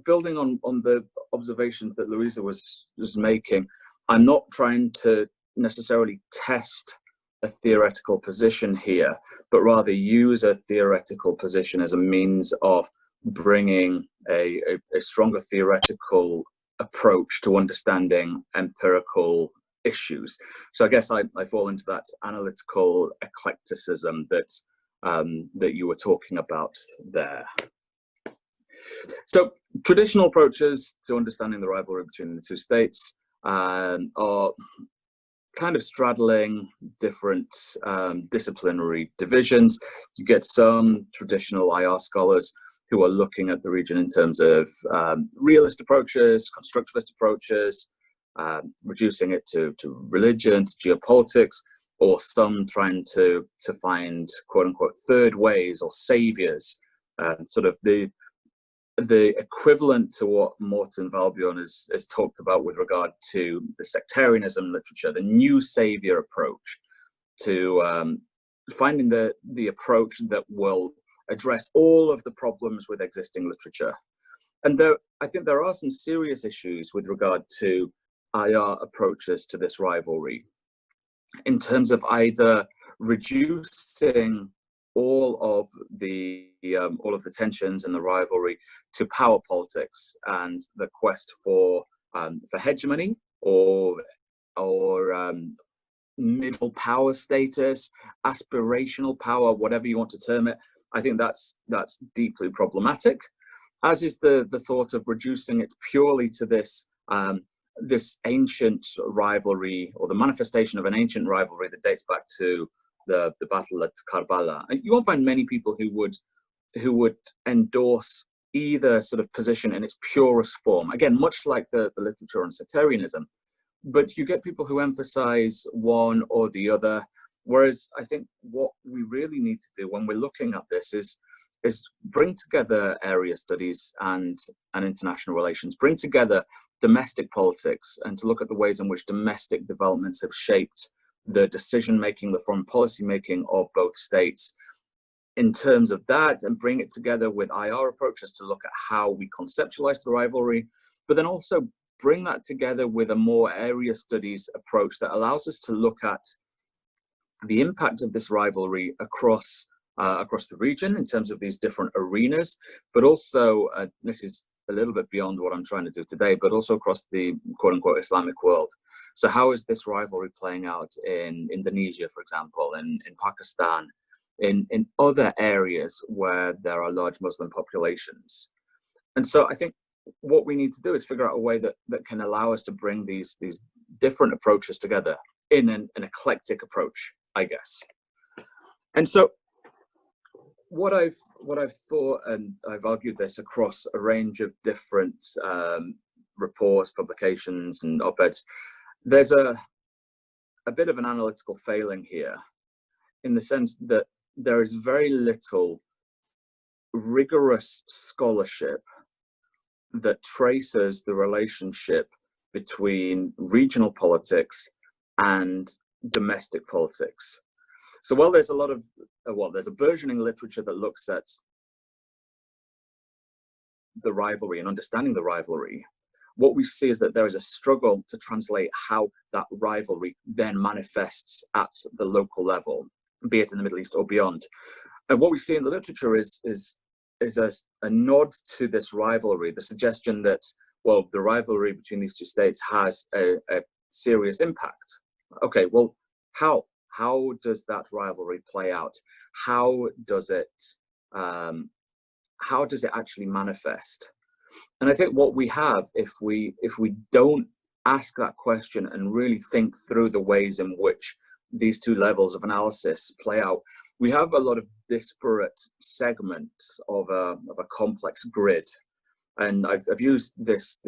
building on the observations that Luíza was making, I'm not trying to necessarily test a theoretical position here, but rather use a theoretical position as a means of bringing a stronger theoretical approach to understanding empirical issues. So I guess I fall into that analytical eclecticism that that you were talking about there. So traditional approaches to understanding the rivalry between the two states are kind of straddling different disciplinary divisions. You get some traditional IR scholars who are looking at the region in terms of realist approaches, constructivist approaches, reducing it to religion, to geopolitics, or some trying to find quote unquote third ways or saviors, sort of the equivalent to what Morten Valbjørn has talked about with regard to the sectarianism literature, the new savior approach to finding the approach that will address all of the problems with existing literature. And I think there are some serious issues with regard to IR approaches to this rivalry, in terms of either reducing all of the tensions and the rivalry to power politics and the quest for hegemony or middle power status, aspirational power, whatever you want to term it. I think that's deeply problematic, as is the thought of reducing it purely to this this ancient rivalry, or the manifestation of an ancient rivalry that dates back to the battle at Karbala. And you won't find many people who would endorse either sort of position in its purest form. Again, much like the literature on sectarianism, but you get people who emphasize one or the other. Whereas I think what we really need to do when we're looking at this is bring together area studies and international relations, bring together domestic politics, and to look at the ways in which domestic developments have shaped the decision-making, the foreign policy-making of both states in terms of that, and bring it together with IR approaches to look at how we conceptualize the rivalry, but then also bring that together with a more area studies approach that allows us to look at the impact of this rivalry across the region in terms of these different arenas, but also, this is a little bit beyond what I'm trying to do today, but also across the quote-unquote Islamic world. So how is this rivalry playing out in Indonesia, for example, in Pakistan, in other areas where there are large Muslim populations? And so I think what we need to do is figure out a way that can allow us to bring these different approaches together in an eclectic approach, I guess. And so what I've thought, and I've argued this across a range of different reports, publications, and op-eds, there's a bit of an analytical failing here, in the sense that there is very little rigorous scholarship that traces the relationship between regional politics and domestic politics. So while there's a lot of, there's a burgeoning literature that looks at the rivalry and understanding the rivalry, what we see is that there is a struggle to translate how that rivalry then manifests at the local level, be it in the Middle East or beyond. And what we see in the literature is a nod to this rivalry, the suggestion that, well, the rivalry between these two states has a serious impact. Okay, well, how does that rivalry play out? How does it actually manifest? And I think what we have, if we don't ask that question and really think through the ways in which these two levels of analysis play out, we have a lot of disparate segments of a complex grid. And I've used this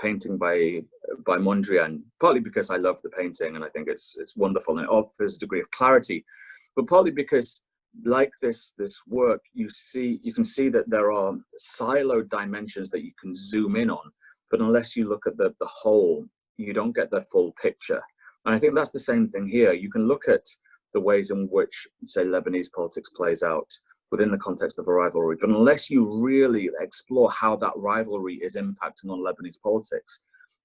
painting by Mondrian, partly because I love the painting and I think it's wonderful and it offers a degree of clarity, but partly because, like this work, you can see that there are siloed dimensions that you can zoom in on, but unless you look at the whole, you don't get the full picture. And I think that's the same thing here. You can look at the ways in which, say, Lebanese politics plays out within the context of a rivalry, but unless you really explore how that rivalry is impacting on Lebanese politics,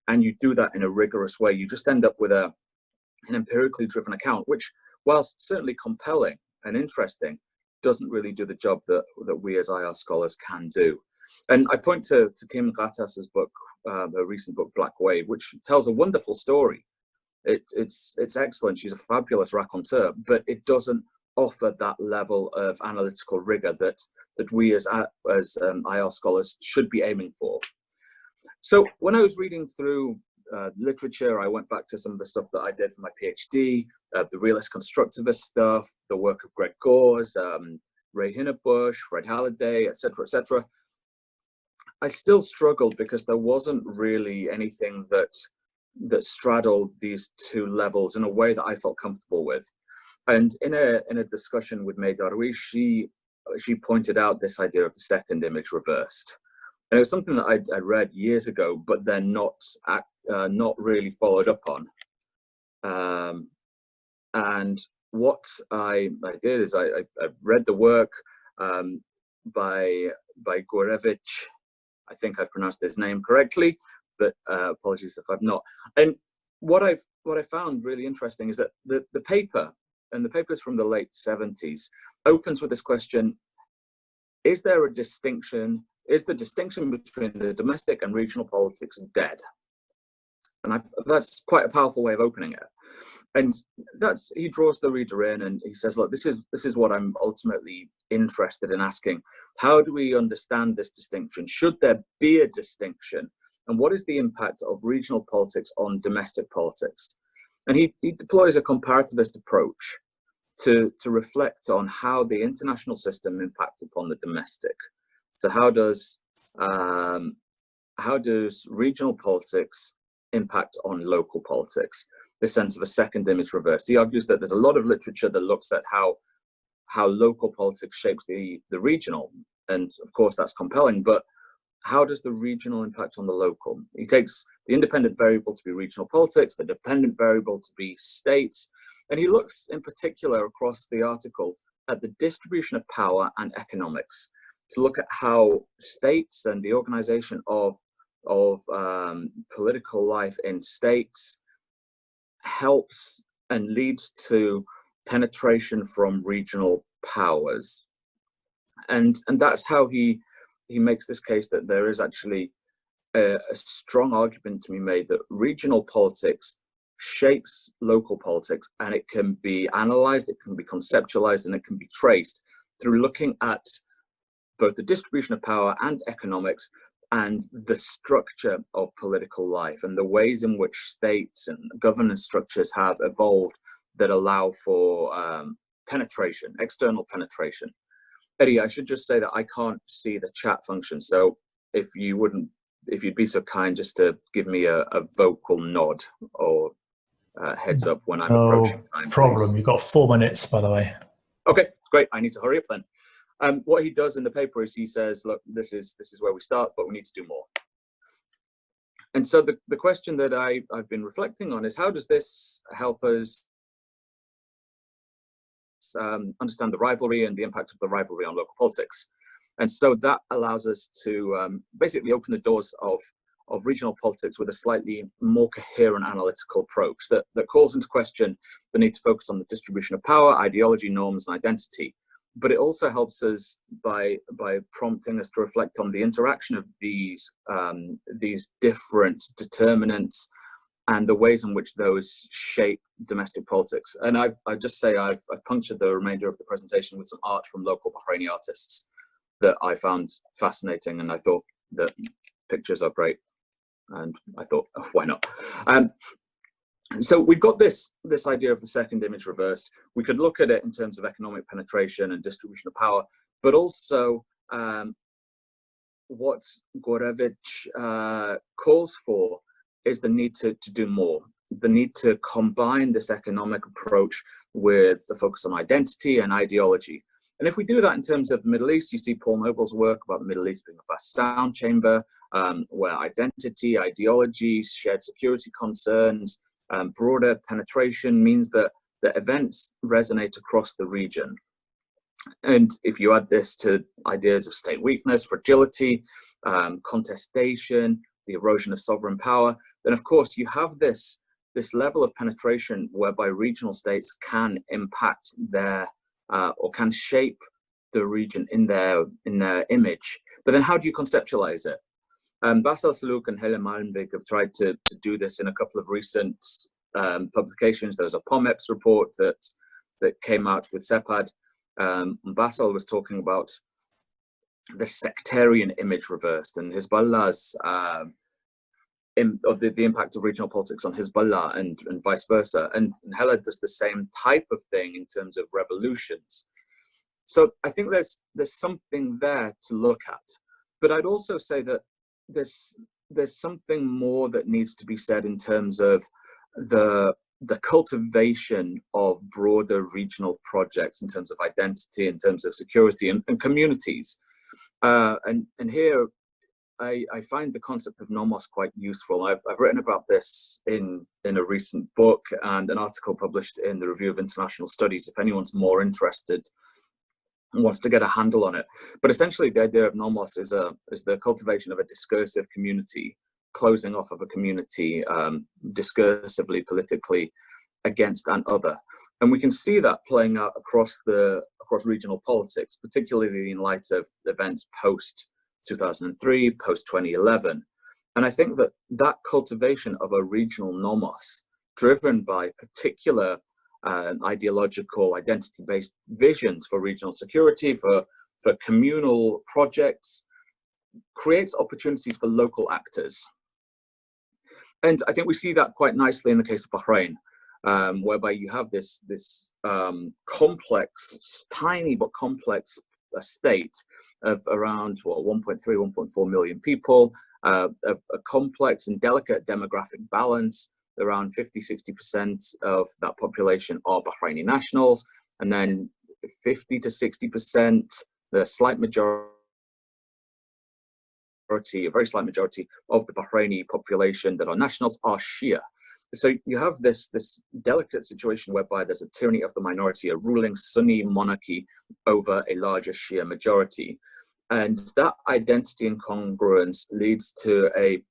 and you do that in a rigorous way, you just end up with an empirically driven account, which, whilst certainly compelling and interesting, doesn't really do the job that we as IR scholars can do. And I point to Kim Grattas's book, her recent book, Black Wave, which tells a wonderful story. It's excellent. She's a fabulous raconteur, but it doesn't offer that level of analytical rigor that we as IR scholars should be aiming for. So when I was reading through literature, I went back to some of the stuff that I did for my PhD, the realist constructivist stuff, the work of Greg Gores, Ray Hinnebush, Fred Halliday, etc., etc. I still struggled because there wasn't really anything that straddled these two levels in a way that I felt comfortable with. And in a discussion with Mekia Nedjar, she pointed out this idea of the second image reversed. And it was something that I'd read years ago, but then not really followed up on. And what I did is I read the work by Gorevich. I think I've pronounced his name correctly, but apologies if I've not. And what I found really interesting is that the paper, and the paper is from the late 70s, opens with this question: is there a distinction? Is the distinction between the domestic and regional politics dead? And that's quite a powerful way of opening it. And he draws the reader in, and he says, look, this is what I'm ultimately interested in asking. How do we understand this distinction? Should there be a distinction? And what is the impact of regional politics on domestic politics? And he deploys a comparativist approach to reflect on how the international system impacts upon the domestic. So how does regional politics impact on local politics? This sense of a second image reversed. He argues that there's a lot of literature that looks at how local politics shapes the regional, and of course that's compelling, but how does the regional impact on the local? He takes the independent variable to be regional politics, the dependent variable to be states, and he looks in particular across the article at the distribution of power and economics, to look at how states and the organization of political life in states helps and leads to penetration from regional powers. And that's how he makes this case that there is actually a strong argument to be made that regional politics shapes local politics, and it can be analyzed, it can be conceptualized, and it can be traced through looking at both the distribution of power and economics and the structure of political life and the ways in which states and governance structures have evolved that allow for penetration, external penetration. Eddie, I should just say that I can't see the chat function, so if you'd be so kind just to give me a vocal nod or heads up when I'm approaching time. No problem. Please. You've got 4 minutes, by the way. Okay, great. I need to hurry up then. What he does in the paper is he says, look, this is where we start, but we need to do more. And so the question that I've been reflecting on is, how does this help us understand the rivalry and the impact of the rivalry on local politics? And so that allows us to basically open the doors of regional politics with a slightly more coherent analytical approach that calls into question the need to focus on the distribution of power, ideology, norms, and identity. But it also helps us by prompting us to reflect on the interaction of these different determinants and the ways in which those shape domestic politics. And I just say I've punctured the remainder of the presentation with some art from local Bahraini artists that I found fascinating, and I thought that pictures are great, and I thought, oh, why not? So we've got this idea of the second image reversed. We could look at it in terms of economic penetration and distribution of power, but also what Gorevich calls for is the need to do more, the need to combine this economic approach with the focus on identity and ideology. And if we do that in terms of the Middle East, you see Paul Noble's work about the Middle East being a vast sound chamber, where identity, ideology, shared security concerns, broader penetration means that the events resonate across the region. And if you add this to ideas of state weakness, fragility, contestation, the erosion of sovereign power, then of course you have this level of penetration whereby regional states can impact their or can shape the region in their image, But then how do you conceptualize it? Basel Saluk and Helen Malmvik have tried to do this in a couple of recent publications. There's a POMEPS report that came out with SEPAD. Basel was talking about the sectarian image reversed and Hezbollah's the impact of regional politics on Hezbollah and vice versa. And Hella does the same type of thing in terms of revolutions. So I think there's something there to look at. But I'd also say that there's something more that needs to be said in terms of the cultivation of broader regional projects in terms of identity, in terms of security and communities. And here I find the concept of nomos quite useful. I've written about this in a recent book and an article published in the Review of International Studies, if anyone's more interested and wants to get a handle on it. But essentially the idea of nomos is the cultivation of a discursive community, closing off of a community discursively, politically, against an other. And we can see that playing out across regional politics, particularly in light of events post 2003, post 2011. And I think that cultivation of a regional nomos, driven by particular ideological, identity-based visions for regional security, for communal projects, creates opportunities for local actors. And I think we see that quite nicely in the case of Bahrain, whereby you have this complex, tiny but complex state of around 1.3, 1.4 million people, a complex and delicate demographic balance. Around 50-60% of that population are Bahraini nationals, and then 50 to 60%, the slight majority, a very slight majority of the Bahraini population that are nationals are Shia. So you have this delicate situation whereby there's a tyranny of the minority, a ruling Sunni monarchy over a larger Shia majority. And that identity incongruence leads to a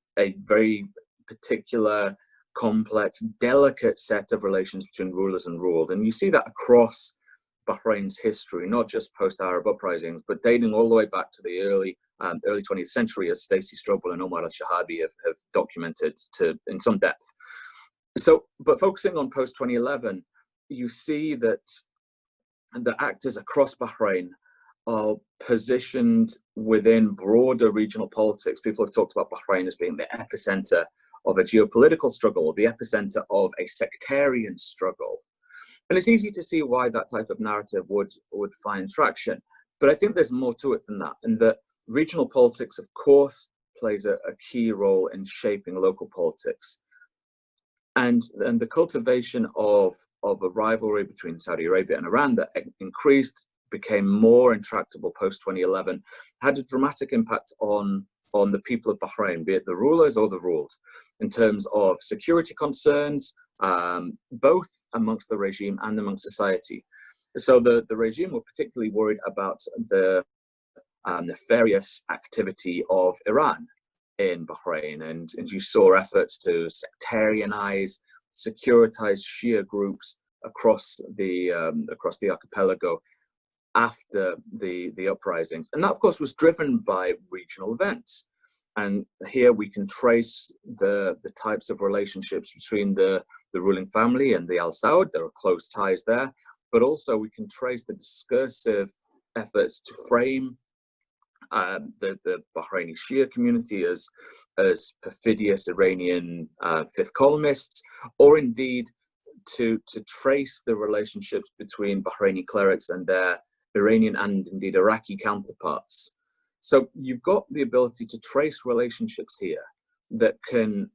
very particular, complex, delicate set of relations between rulers and ruled. And you see that across Bahrain's history, not just post-Arab uprisings, but dating all the way back to the early 20th century, as Stacey Strobel and Omar al-Shahabi have documented in some depth. So, but focusing on post-2011, you see that the actors across Bahrain are positioned within broader regional politics. People have talked about Bahrain as being the epicenter of a geopolitical struggle, or the epicenter of a sectarian struggle. And it's easy to see why that type of narrative would find traction. But I think there's more to it than that, and that regional politics, of course, plays a key role in shaping local politics. And the cultivation of a rivalry between Saudi Arabia and Iran that increased, became more intractable post-2011, had a dramatic impact on the people of Bahrain, be it the rulers or the ruled, in terms of security concerns, both amongst the regime and amongst society. So the regime were particularly worried about the nefarious activity of Iran in Bahrain, and you saw efforts to sectarianize, securitize Shia groups across the archipelago after the uprisings. And that, of course, was driven by regional events. And here we can trace the types of relationships between the ruling family and the Al Saud. There are close ties there, but also we can trace the discursive efforts to frame the Bahraini Shia community as perfidious Iranian fifth columnists, or indeed to trace the relationships between Bahraini clerics and their Iranian and indeed Iraqi counterparts. So you've got the ability to trace relationships here that can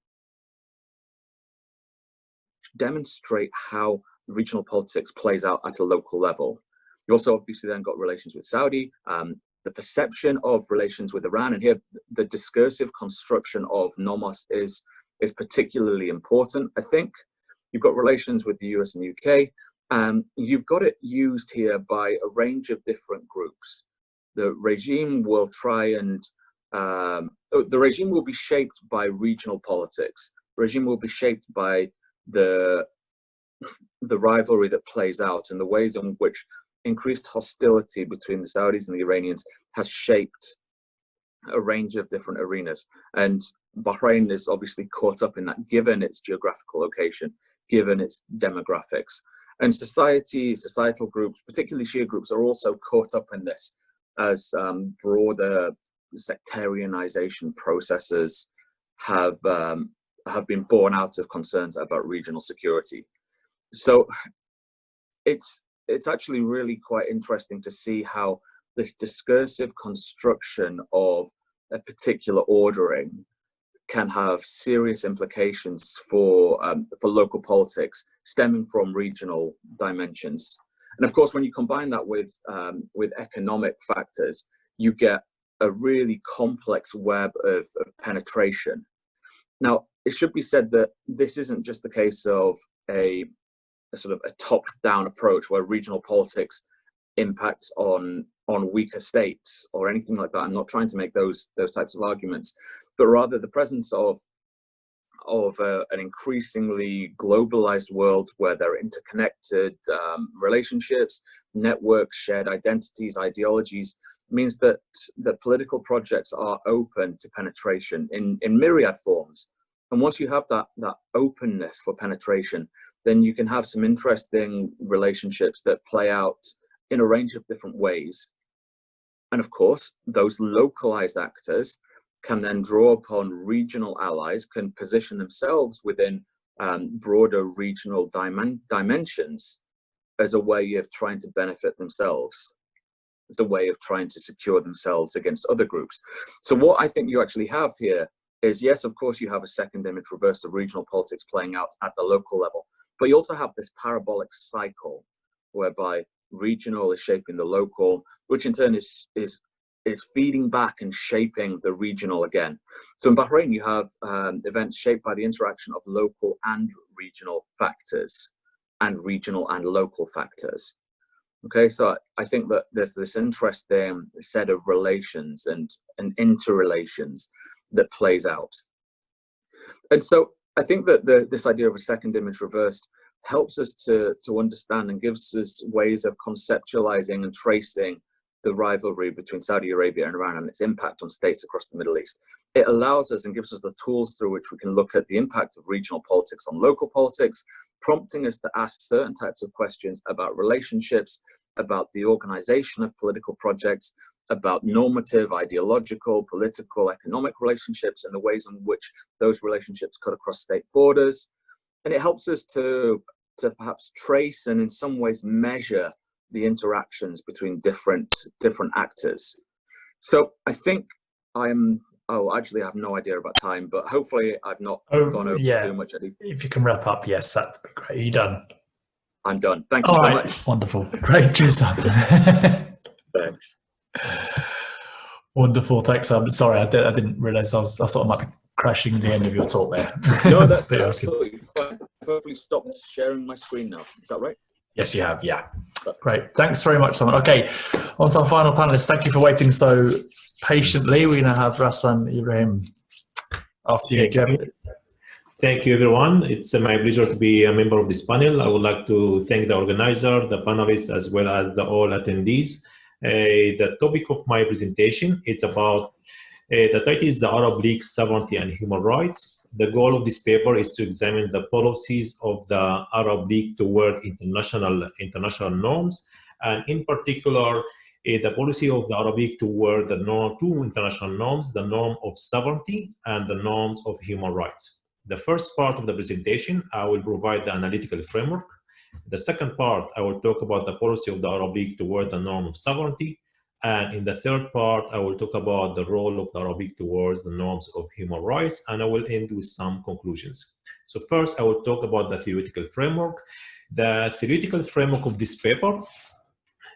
demonstrate how regional politics plays out at a local level. You also obviously then got relations with Saudi, the perception of relations with Iran, and here the discursive construction of nomos is particularly important. I think you've got relations with the US and UK. You've got it used here by a range of different groups. The regime will the regime will be shaped by regional politics. The regime will be shaped by the rivalry that plays out and the ways in which increased hostility between the Saudis and the Iranians has shaped a range of different arenas. And Bahrain is obviously caught up in that, given its geographical location, given its demographics. And societal groups, particularly Shia groups, are also caught up in this as broader sectarianization processes have been born out of concerns about regional security. So it's actually really quite interesting to see how this discursive construction of a particular ordering can have serious implications for local politics stemming from regional dimensions. And of course, when you combine that with economic factors, you get a really complex web of penetration. Now, it should be said that this isn't just the case of a sort of a top-down approach where regional politics impacts on weaker states or anything like that. I'm not trying to make those types of arguments, but rather the presence of an increasingly globalized world where there are interconnected relationships, networks, shared identities, ideologies, means that political projects are open to penetration in myriad forms. And once you have that openness for penetration, then you can have some interesting relationships that play out in a range of different ways. And of course, those localized actors can then draw upon regional allies, can position themselves within broader regional dimensions as a way of trying to benefit themselves, as a way of trying to secure themselves against other groups. So what I think you actually have here is, yes, of course, you have a second image reverse of regional politics playing out at the local level, but you also have this parabolic cycle whereby regional is shaping the local, which in turn is feeding back and shaping the regional again. So in Bahrain, you have events shaped by the interaction of local and regional factors and regional and local factors. Okay, so I think that there's this interesting set of relations and interrelations that plays out. And so I think that this idea of a second image reversed helps us to understand and gives us ways of conceptualizing and tracing the rivalry between Saudi Arabia and Iran and its impact on states across the Middle East. It allows us and gives us the tools through which we can look at the impact of regional politics on local politics, prompting us to ask certain types of questions about relationships, about the organization of political projects, about normative, ideological, political, economic relationships and the ways in which those relationships cut across state borders. And it helps us to perhaps trace and in some ways measure the interactions between different actors. So I think actually I have no idea about time, but hopefully I've not gone over too much. If you can wrap up, yes, that'd be great. Are you done? I'm done. Thank you so much. Wonderful. Great. Cheers. Thanks. Wonderful. Thanks. I'm sorry, I didn't realize I thought I might be crashing the end of your talk there. No, that's absolutely fine. I've hopefully stopped sharing my screen now. Is that right? Yes, you have. Yeah. Great. Thanks very much, Simon. Okay, on to our final panelist. Thank you for waiting so patiently. We're going to have Raslan Ibrahim after you. Thank you, everyone. It's my pleasure to be a member of this panel. I would like to thank the organizer, the panelists, as well as all attendees. The topic of my presentation, it's about, the title is the Arab League Sovereignty and Human Rights. The goal of this paper is to examine the policies of the Arab League toward international norms, and in particular, the policy of the Arab League toward two international norms, the norm of sovereignty and the norms of human rights. The first part of the presentation, I will provide the analytical framework. The second part, I will talk about the policy of the Arab League toward the norm of sovereignty. And in the third part, I will talk about the role of the Arab League towards the norms of human rights, and I will end with some conclusions. So first, I will talk about the theoretical framework. The theoretical framework of this paper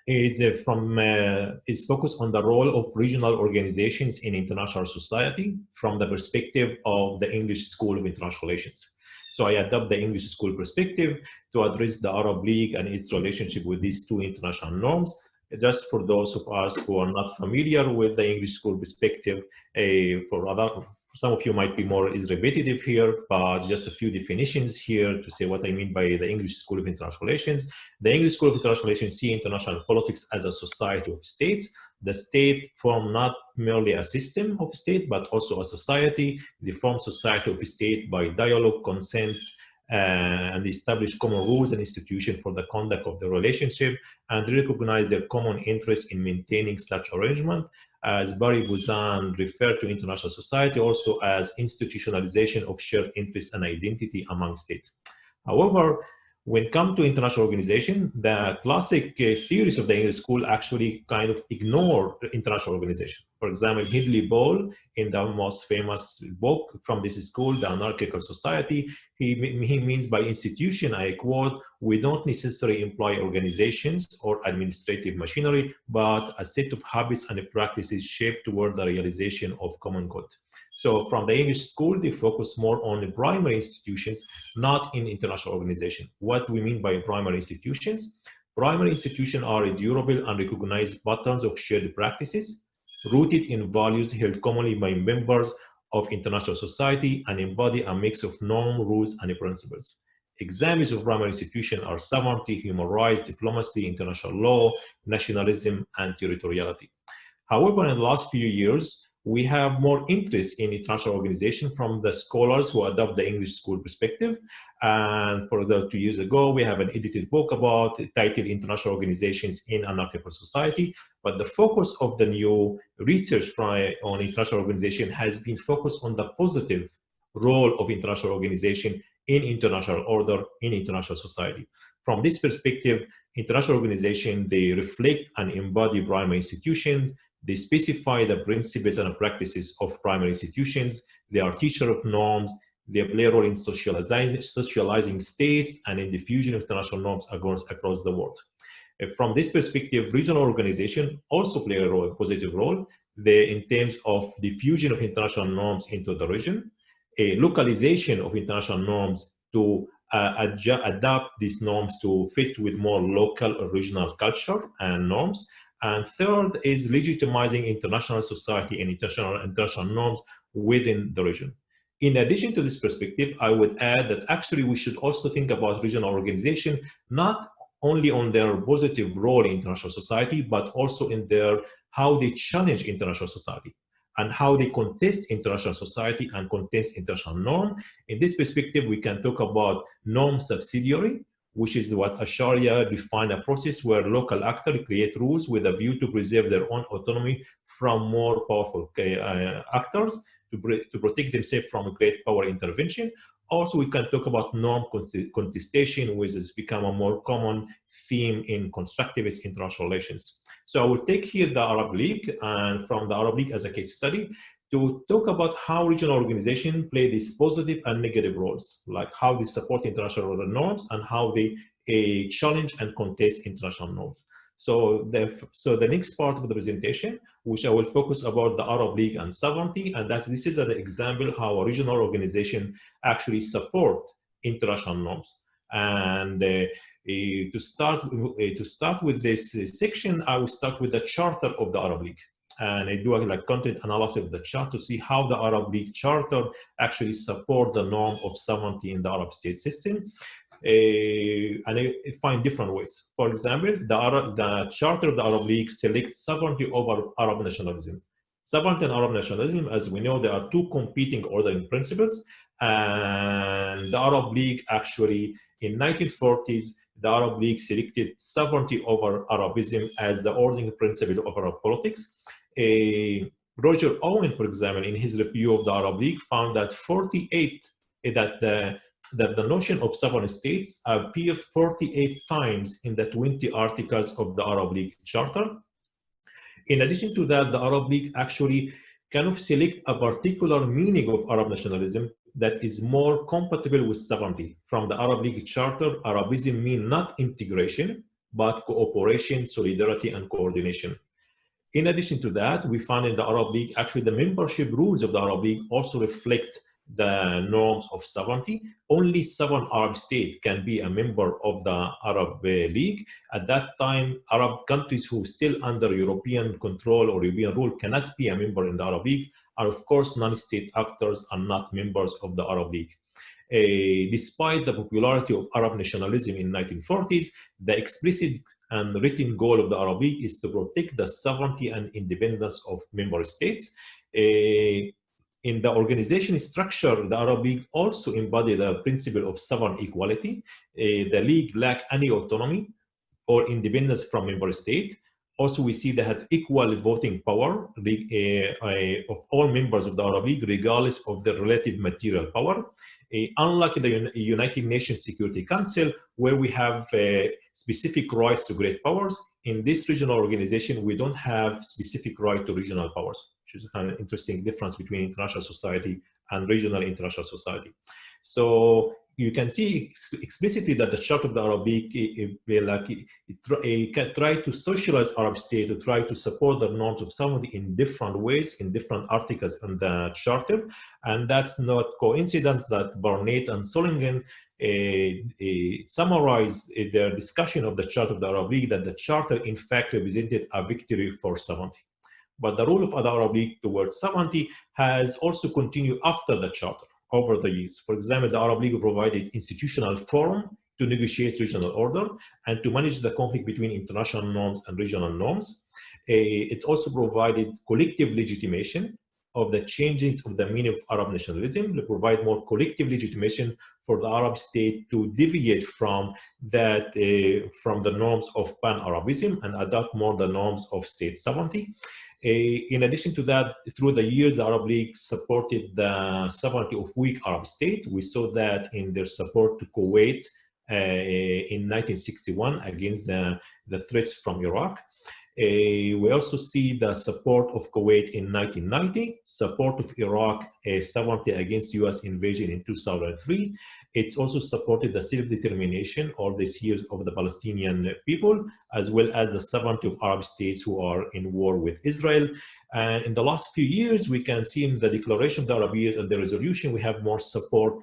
is focused on the role of regional organizations in international society from the perspective of the English School of International Relations. So I adopt the English School perspective to address the Arab League and its relationship with these two international norms. Just for those of us who are not familiar with the English School perspective, for some of you might be more is repetitive here, but just a few definitions here to say what I mean by the English School of International Relations. The English School of International Relations see international politics as a society of states. The state form not merely a system of state, but also a society. They form society of state by dialogue, consent, and establish common rules and institutions for the conduct of the relationship, and recognize their common interest in maintaining such arrangement. As Barry Buzan referred to international society also as institutionalization of shared interests and identity among states. However, when it comes to international organization, the classic theories of the English school actually kind of ignore international organization. For example, Hindley Ball, in the most famous book from this school, The Anarchical Society, he means by institution, I quote, we don't necessarily imply organizations or administrative machinery, but a set of habits and practices shaped toward the realization of common good. So from the English school, they focus more on the primary institutions, not in international organization. What we mean by primary institutions? Primary institutions are durable and recognized patterns of shared practices, rooted in values held commonly by members of international society and embody a mix of norms, rules, and principles. Examples of primary institutions are sovereignty, human rights, diplomacy, international law, nationalism, and territoriality. However, in the last few years, we have more interest in international organization from the scholars who adopt the English school perspective. And for the 2 years ago, we have an edited book about titled International Organizations in Anarchical Society. But the focus of the new research on international organization has been focused on the positive role of international organization in international order, in international society. From this perspective, international organization, they reflect and embody primary institutions. They specify the principles and practices of primary institutions. They are teacher of norms. They play a role in socializing states and in diffusion of international norms across the world. From this perspective, regional organizations also play a positive role in terms of diffusion of international norms into the region, a localization of international norms to adapt these norms to fit with more local or regional culture and norms. And third is legitimizing international society and international norms within the region. In addition to this perspective, I would add that actually we should also think about regional organization, not only on their positive role in international society, but also in how they challenge international society and how they contest international society and contest international norm. In this perspective, we can talk about norm subsidiary, which is what Sharia define a process where local actors create rules with a view to preserve their own autonomy from more powerful actors to protect themselves from great power intervention. Also, we can talk about norm contestation, which has become a more common theme in constructivist international relations. So I will take here the Arab League and from the Arab League as a case study to talk about how regional organizations play these positive and negative roles, like how they support international norms and how they challenge and contest international norms. So the next part of the presentation, which I will focus about the Arab League and sovereignty, and this is an example how a regional organization actually support international norms. And to start with this section, I will start with the charter of the Arab League. And I do a content analysis of the chart to see how the Arab League Charter actually supports the norm of sovereignty in the Arab state system. And I find different ways. For example, the Charter of the Arab League selects sovereignty over Arab nationalism. Sovereignty and Arab nationalism, as we know, there are two competing ordering principles. And the Arab League actually, in 1940s, the Arab League selected sovereignty over Arabism as the ordering principle of Arab politics. Roger Owen, for example, in his review of the Arab League, found that that the notion of sovereign states appear 48 times in the 20 articles of the Arab League Charter. In addition to that, the Arab League actually kind of select a particular meaning of Arab nationalism that is more compatible with sovereignty. From the Arab League Charter, Arabism means not integration, but cooperation, solidarity, and coordination. In addition to that, we find in the Arab League, actually the membership rules of the Arab League also reflect the norms of sovereignty. Only 7 Arab states can be a member of the Arab League. At that time, Arab countries who still under European control or European rule cannot be a member in the Arab League. and of course, non-state actors are not members of the Arab League. Despite the popularity of Arab nationalism in 1940s, the explicit and written goal of the Arab League is to protect the sovereignty and independence of member states. In the organization structure, the Arab League also embodied the principle of sovereign equality. The League lacked any autonomy or independence from member state. Also, we see they had equal voting power of all members of the Arab League, regardless of their relative material power. Unlike the United Nations Security Council, where we have specific rights to great powers, in this regional organization, we don't have specific right to regional powers, which is kind of interesting difference between international society and regional international society. So you can see explicitly that the chart of the Arab League try to socialize Arab state, to try to support the norms of sovereignty in different ways, in different articles in the charter. And that's not coincidence that Barnett and Solingen summarize their discussion of the chart of the Arab League, that the charter in fact represented a victory for sovereignty. But the role of the Arab League towards sovereignty has also continued after the charter over the years. For example, the Arab League provided institutional forum to negotiate regional order and to manage the conflict between international norms and regional norms. It also provided collective legitimation of the changes of the meaning of Arab nationalism, to provide more collective legitimation for the Arab state to deviate from that, from the norms of pan-Arabism and adopt more the norms of state sovereignty. In addition to that, through the years, the Arab League supported the sovereignty of weak Arab states. We saw that in their support to Kuwait in 1961 against the threats from Iraq. We also see the support of Kuwait in 1990, support of Iraq sovereignty against US invasion in 2003. It's also supported the self-determination or the spheres of the Palestinian people, as well as the sovereignty of Arab states who are in war with Israel. And in the last few years, we can see in the Declaration of the Arab Years and the resolution, we have more support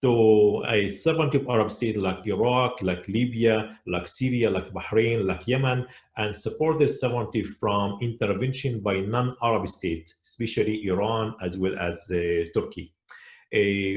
to a sovereignty of Arab states like Iraq, like Libya, like Syria, like Bahrain, like Yemen, and support their sovereignty from intervention by non-Arab states, especially Iran, as well as Turkey.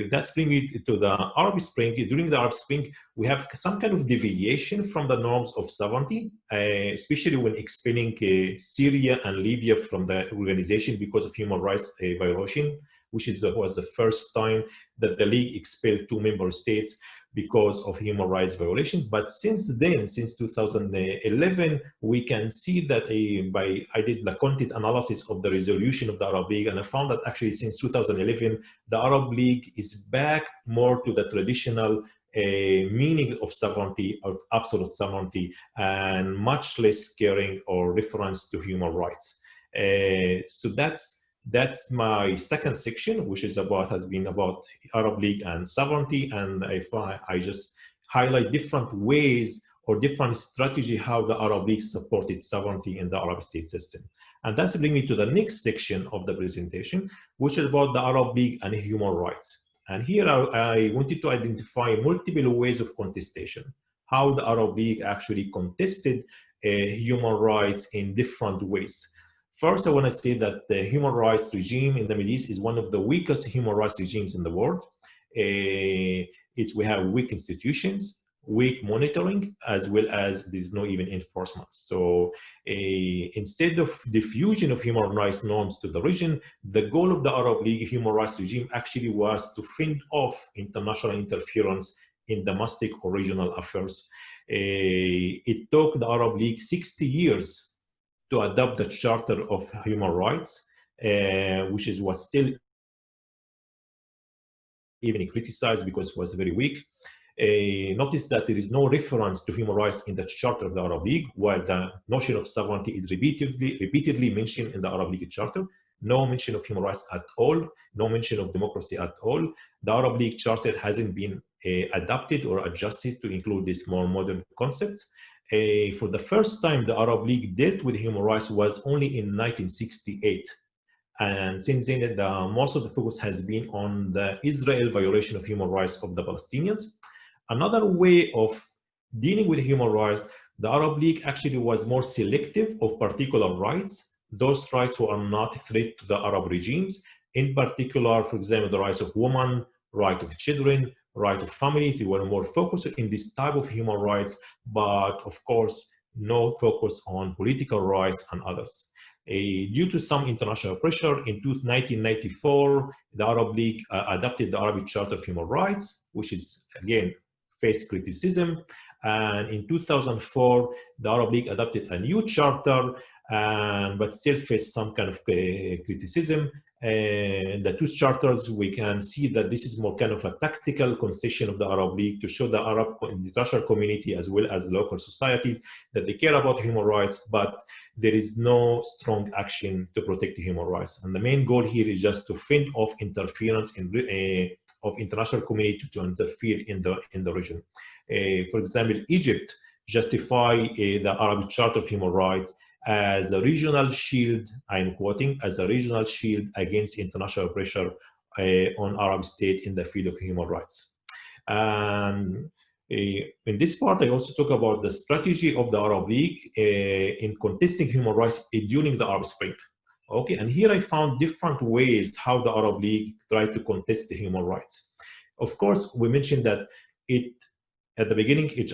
That's bringing it to the Arab Spring. During the Arab Spring, we have some kind of deviation from the norms of sovereignty, especially when expelling Syria and Libya from the organization because of human rights violation, which was the first time that the League expelled 2 member states because of human rights violation. But since then, since 2011, we can see that I did the content analysis of the resolution of the Arab League, and I found that actually since 2011, the Arab League is back more to the traditional meaning of sovereignty, of absolute sovereignty, and much less caring or reference to human rights. So that's my second section, which is has been about Arab League and sovereignty, and I just highlight different ways or different strategy how the Arab League supported sovereignty in the Arab state system. And that's bring me to the next section of the presentation, which is about the Arab League and human rights. And here I wanted to identify multiple ways of contestation, how the Arab League actually contested human rights in different ways. First, I want to say that the human rights regime in the Middle East is one of the weakest human rights regimes in the world. We have weak institutions, weak monitoring, as well as there's no even enforcement. So instead of diffusion of human rights norms to the region, the goal of the Arab League human rights regime actually was to fend off international interference in domestic or regional affairs. It took the Arab League 60 years to adopt the Charter of Human Rights, which was still even criticized because it was very weak. Notice that there is no reference to human rights in the Charter of the Arab League, while the notion of sovereignty is repeatedly mentioned in the Arab League Charter. No mention of human rights at all, no mention of democracy at all. The Arab League Charter hasn't been adapted or adjusted to include these more modern concepts. For the first time, the Arab League dealt with human rights was only in 1968. And since then, most of the focus has been on the Israel violation of human rights of the Palestinians. Another way of dealing with human rights, the Arab League actually was more selective of particular rights those rights were not a threat to the Arab regimes. In particular, for example, the rights of women, right of children, right of family. They were more focused in this type of human rights, but of course, no focus on political rights and others. Due to some international pressure, in 1994, the Arab League adopted the Arabic Charter of Human Rights, which is, again, faced criticism. And in 2004, the Arab League adopted a new charter, but still faced some kind of criticism. And the two charters, we can see that this is more kind of a tactical concession of the Arab League to show the Arab international community as well as local societies that they care about human rights, but there is no strong action to protect the human rights. And the main goal here is just to fend off interference of international community to interfere in the region. For example, Egypt justified the Arabic Charter of Human Rights as a regional shield, I'm quoting, as a regional shield against international pressure on Arab state in the field of human rights. And in this part, I also talk about the strategy of the Arab League in contesting human rights during the Arab Spring. Okay, and here I found different ways how the Arab League tried to contest the human rights. Of course, we mentioned that at the beginning, it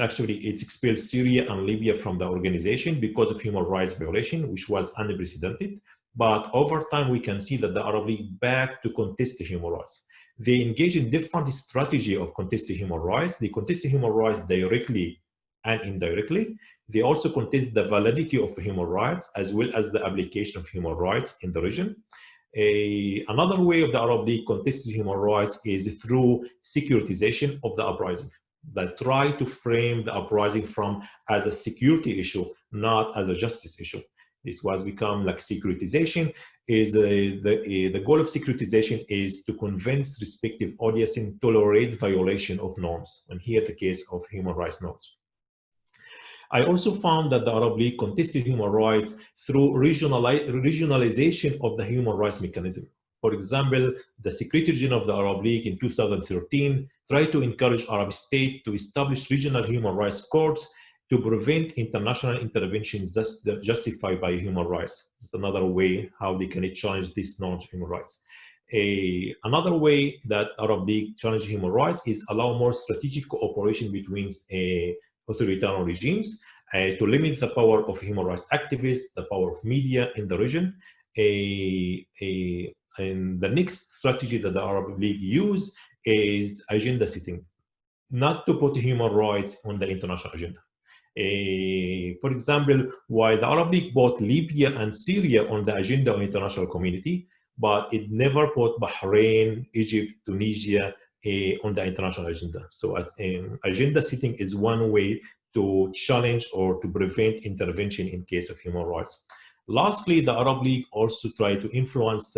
expelled Syria and Libya from the organization because of human rights violation, which was unprecedented. But over time, we can see that the Arab League back to contest the human rights. They engage in different strategy of contesting human rights. They contest the human rights directly and indirectly. They also contest the validity of human rights as well as the application of human rights in the region. Another way of the Arab League contesting human rights is through securitization of the uprising. That try to frame the uprising as a security issue, not as a justice issue. This was become like securitization. The goal of securitization is to convince respective audiences to tolerate violation of norms, and here the case of human rights norms. I also found that the Arab League contested human rights through regionalization of the human rights mechanism. For example, the Secretary General of the Arab League in 2013 tried to encourage Arab states to establish regional human rights courts to prevent international interventions justified by human rights. It's another way how they can challenge these norms of human rights. Another way that Arab League challenge human rights is allow more strategic cooperation between authoritarian regimes to limit the power of human rights activists, the power of media in the region. And the next strategy that the Arab League use is agenda setting, not to put human rights on the international agenda. For example, while the Arab League put Libya and Syria on the agenda of international community, but it never put Bahrain, Egypt, Tunisia on the international agenda. So agenda setting is one way to challenge or to prevent intervention in case of human rights. Lastly, the Arab League also tried to influence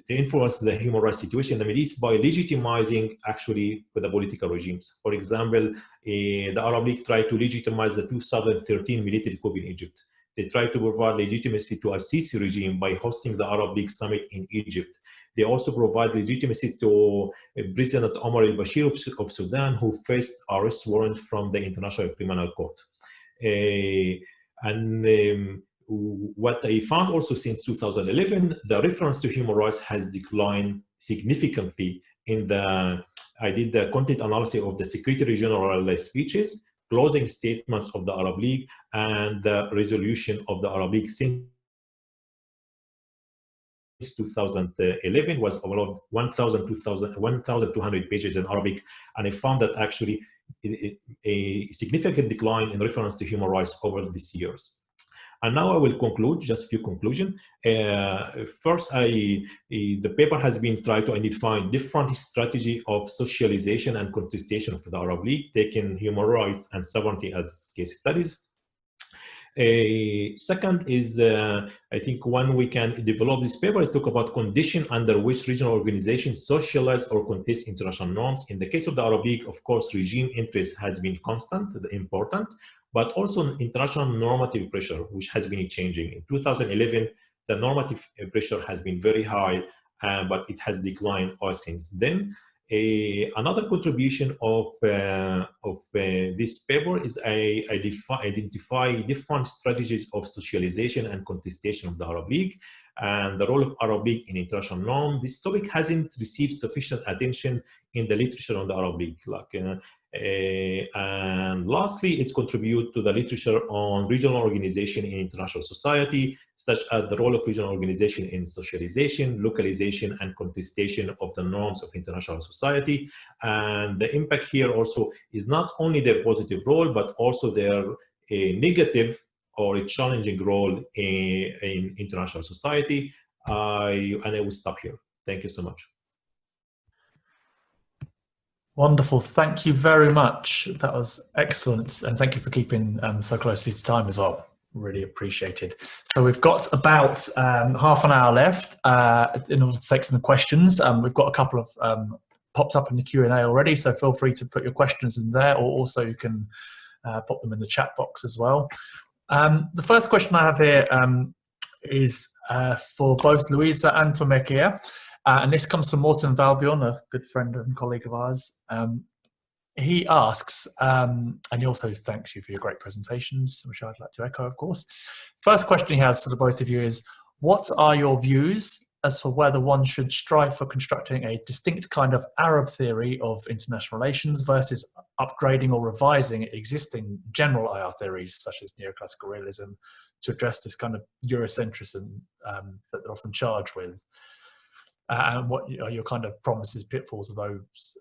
influence the human rights situation in the Middle East by legitimizing actually the political regimes. For example, the Arab League tried to legitimize the 2013 military coup in Egypt. They tried to provide legitimacy to al-Sisi regime by hosting the Arab League summit in Egypt. They also provide legitimacy to President Omar al-Bashir of Sudan, who faced arrest warrant from the International Criminal Court. What I found also since 2011, the reference to human rights has declined significantly I did the content analysis of the Secretary General speeches, closing statements of the Arab League, and the resolution of the Arab League since 2011 was around 1,200 pages in Arabic, and I found that actually a significant decline in reference to human rights over these years. And now I will conclude, just a few conclusions. First, the paper has been trying to identify different strategy of socialization and contestation of the Arab League, taking human rights and sovereignty as case studies. Second is, I think one we can develop this paper is talk about conditions under which regional organizations socialize or contest international norms. In the case of the Arab League, of course, regime interest has been constant, important, but also international normative pressure, which has been changing. In 2011, the normative pressure has been very high, but it has declined since then. Another contribution of this paper is I identify different strategies of socialization and contestation of the Arab League and the role of Arab League in international norm. This topic hasn't received sufficient attention in the literature on the Arab League. And lastly, it contributes to the literature on regional organization in international society, such as the role of regional organization in socialization, localization, and contestation of the norms of international society. And the impact here also is not only their positive role, but also their negative or a challenging role in international society. And I will stop here. Thank you so much. Wonderful. Thank you very much. That was excellent. And thank you for keeping so closely to time as well. Really appreciated. So we've got about half an hour left in order to take some questions. We've got a couple of popped up in the Q&A already, so feel free to put your questions in there, or also you can pop them in the chat box as well. The first question I have here is for both Luíza and for Mekia. And this comes from Morten Valbjørn, a good friend and colleague of ours. He asks, and he also thanks you for your great presentations, which I'd like to echo, of course. First question he has for the both of you is, what are your views as for whether one should strive for constructing a distinct kind of Arab theory of international relations versus upgrading or revising existing general IR theories, such as neoclassical realism, to address this kind of Eurocentrism that they're often charged with? And what are your kind of promises, pitfalls of those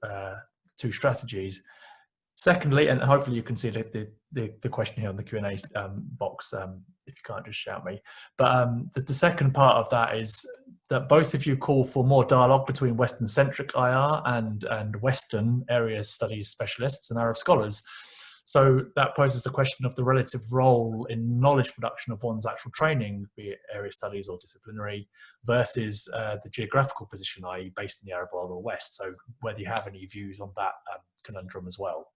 two strategies? Secondly, and hopefully you can see the question here on the Q&A box, if you can't just shout me. But the second part of that is that both of you call for more dialogue between Western-centric IR and Western area studies specialists and Arab scholars. So that poses the question of the relative role in knowledge production of one's actual training, be it area studies or disciplinary, versus the geographical position, i.e. based in the Arab world or West. So whether you have any views on that conundrum as well.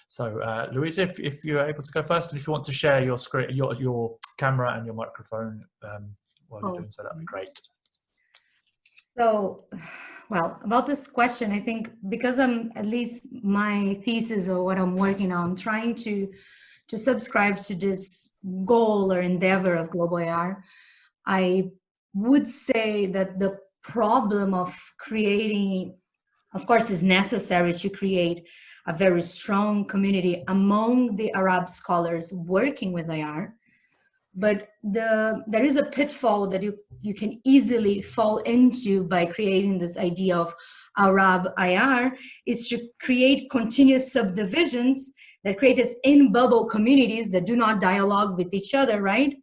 So Luíza, if you're able to go first, and if you want to share your screen, your camera and your microphone while you're doing so, that'd be great. So, well, about this question, I think because I'm, at least my thesis or what I'm working on, trying to subscribe to this goal or endeavor of global IR, I would say that the problem of creating, of course, is necessary to create a very strong community among the Arab scholars working with IR. But there is a pitfall that you can easily fall into by creating this idea of Arab IR, is to create continuous subdivisions that create this in-bubble communities that do not dialogue with each other, right?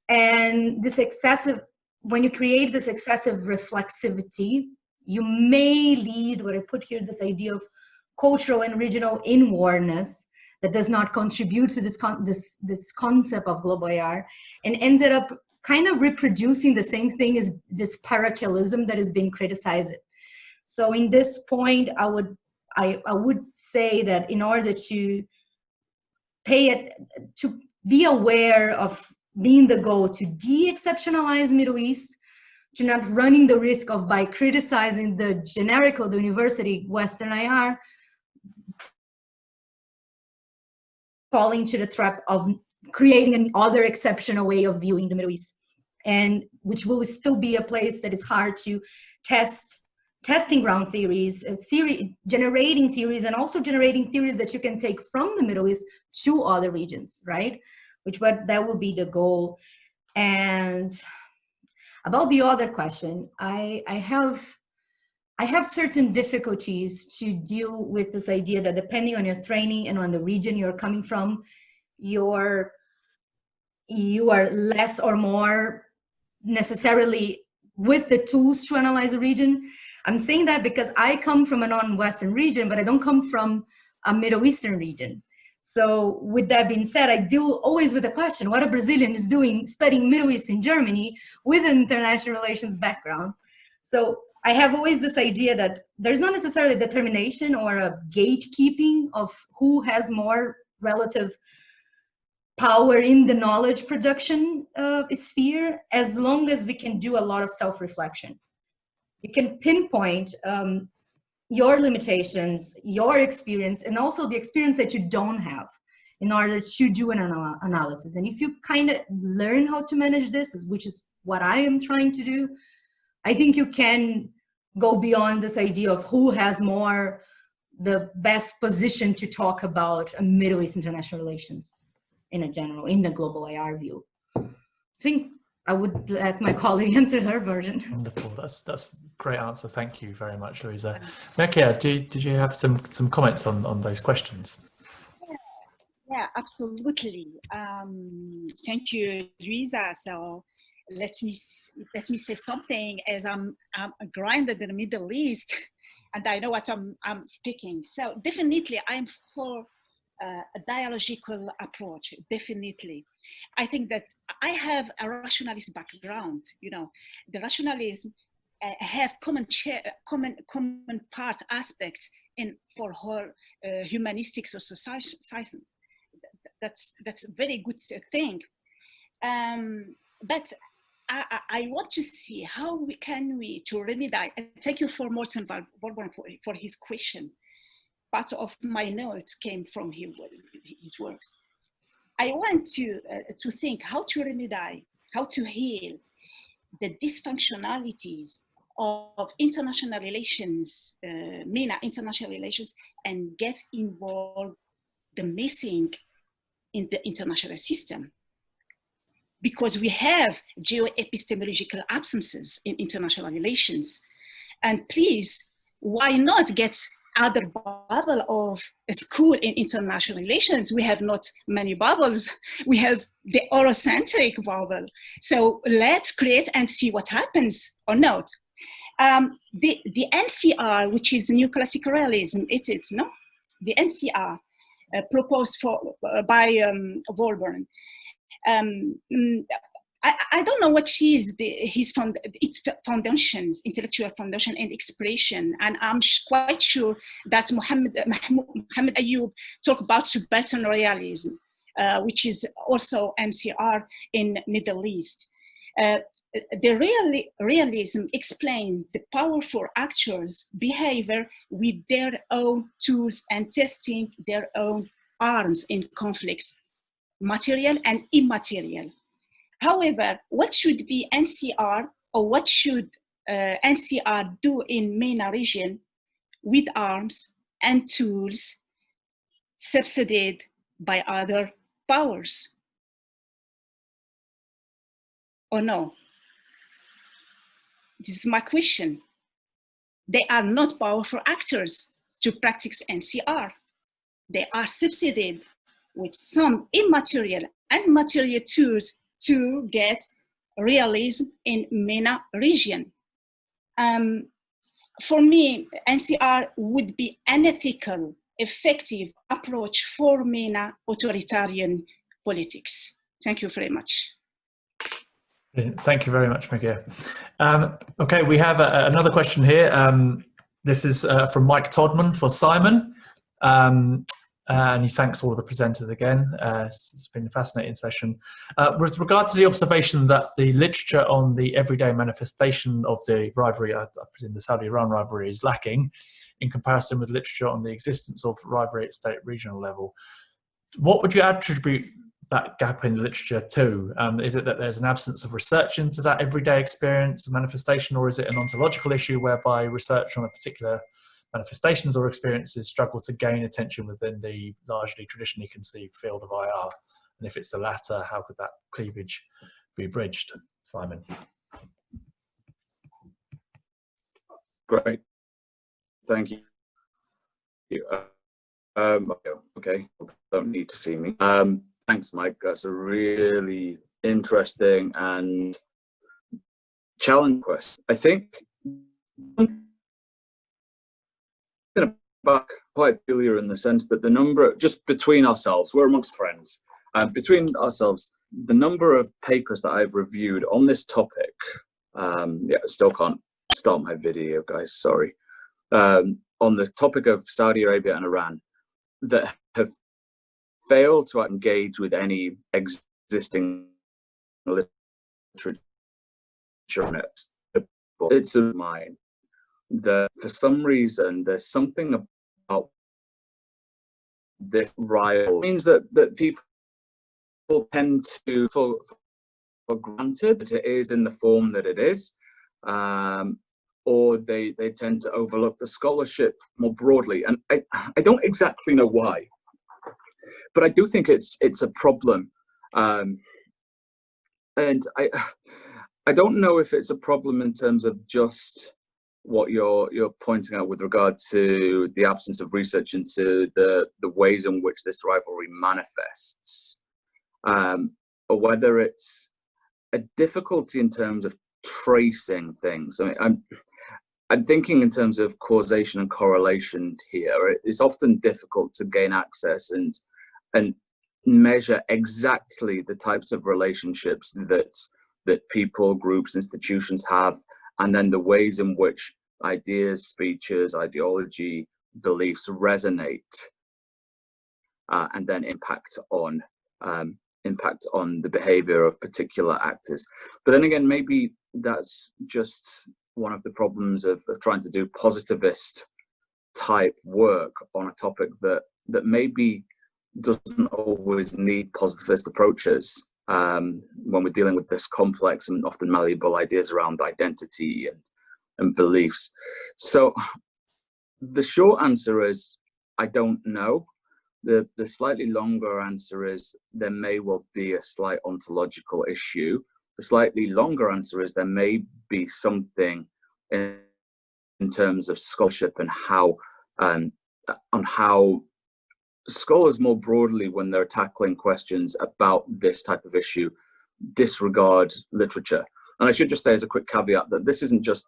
And this excessive, when you create this excessive reflexivity, you may lead, what I put here, this idea of cultural and regional inwardness that does not contribute to this concept of global IR, and ended up kind of reproducing the same thing as this parochialism that is being criticized. So in this point, I would say that in order to be aware of being the goal to de-exceptionalize Middle East, to not running the risk of, by criticizing the generic or the university Western IR, falling to the trap of creating another exceptional way of viewing the Middle East, and which will still be a place that is hard to testing ground theories, generating theories, and also generating theories that you can take from the Middle East to other regions, right? That will be the goal. And about the other question, I have certain difficulties to deal with this idea that depending on your training and on the region you're coming from, you are less or more necessarily with the tools to analyze a region. I'm saying that because I come from a non-Western region, but I don't come from a Middle Eastern region. So with that being said, I deal always with the question, what a Brazilian is doing studying Middle East in Germany with an international relations background. So I have always this idea that there's not necessarily determination or a gatekeeping of who has more relative power in the knowledge production sphere, as long as we can do a lot of self-reflection. You can pinpoint your limitations, your experience, and also the experience that you don't have in order to do an analysis. And if you kind of learn how to manage this, which is what I am trying to do, I think you can go beyond this idea of who has more the best position to talk about Middle East international relations in a general, in the global IR view. I think I would let my colleague answer her version. Wonderful. That's a great answer. Thank you very much, Luíza. Mekia, did you have some comments on those questions? Yeah, absolutely. Thank you, Luíza. So let me say something, as I'm grounded in the Middle East, and I know what I'm speaking. So definitely, I'm for a dialogical approach. Definitely, I think that I have a rationalist background. You know, the rationalism have common part aspects in for whole humanistic society. That's a very good thing. But I want to see how we to remedy. Thank you for Morten Barbara for his question. Part of my notes came from his works. I want to think how to remedy, how to heal the dysfunctionalities of international relations, MENA international relations, and get involved the missing in the international system. Because we have geo-epistemological absences in international relations. And please, why not get other bubble of a school in international relations? We have not many bubbles. We have the Eurocentric bubble. So let's create and see what happens or not. The NCR, which is New Classical Realism, no? The NCR proposed by Volborn. I don't know what is its foundations, intellectual foundation and expression, and I'm quite sure that Mohammed Ayub talked about subaltern realism, which is also NCR in Middle East. The realism explains the powerful actors' behavior with their own tools and testing their own arms in conflicts, material and immaterial. However, what should be NCR, or what should NCR do in MENA region with arms and tools subsidized by other powers? Or no? This is my question. They are not powerful actors to practice NCR. They are subsidized with some immaterial and material tools to get realism in MENA region. For me, NCR would be an ethical, effective approach for MENA authoritarian politics. Thank you very much. Thank you very much, Mekia. Okay, we have another question here. This is from Mike Todman for Simon. And he thanks all of the presenters again. It's been a fascinating session. With regard to the observation that the literature on the everyday manifestation of the rivalry, I presume the Saudi-Iran rivalry, is lacking in comparison with literature on the existence of rivalry at state regional level, what would you attribute that gap in literature to? Is it that there's an absence of research into that everyday experience and manifestation, or is it an ontological issue whereby research on a particular manifestations or experiences struggle to gain attention within the largely traditionally conceived field of IR? And if it's the latter, how could that cleavage be bridged? Simon. Great. Thank you. Okay, don't need to see me. Thanks, Mike. That's a really interesting and challenging question. I think back quite earlier in the sense that the number, just between ourselves, we're amongst friends, between ourselves, the number of papers that I've reviewed on this topic, yeah, still can't start my video, guys, sorry, on the topic of Saudi Arabia and Iran that have failed to engage with any existing literature on it. It's of mine. that for some reason there's something about this rival means that people tend to for granted that it is in the form that it is, or they tend to overlook the scholarship more broadly. And I don't exactly know why, but I do think it's a problem. And I don't know if it's a problem in terms of just what you're pointing out with regard to the absence of research into the ways in which this rivalry manifests, or whether it's a difficulty in terms of tracing things. I mean, I'm thinking in terms of causation and correlation here. It's often difficult to gain access and measure exactly the types of relationships that people, groups, institutions have, and then the ways in which ideas, speeches, ideology, beliefs resonate, and then impact on the behavior of particular actors. But then again, maybe that's just one of the problems of trying to do positivist type work on a topic that maybe doesn't always need positivist approaches when we're dealing with this complex and often malleable ideas around identity and beliefs. So the short answer is I don't know. The slightly longer answer is there may well be a slight ontological issue. The slightly longer answer is there may be something in terms of scholarship and how on how scholars more broadly, when they're tackling questions about this type of issue, disregard literature. And I should just say as a quick caveat that this isn't just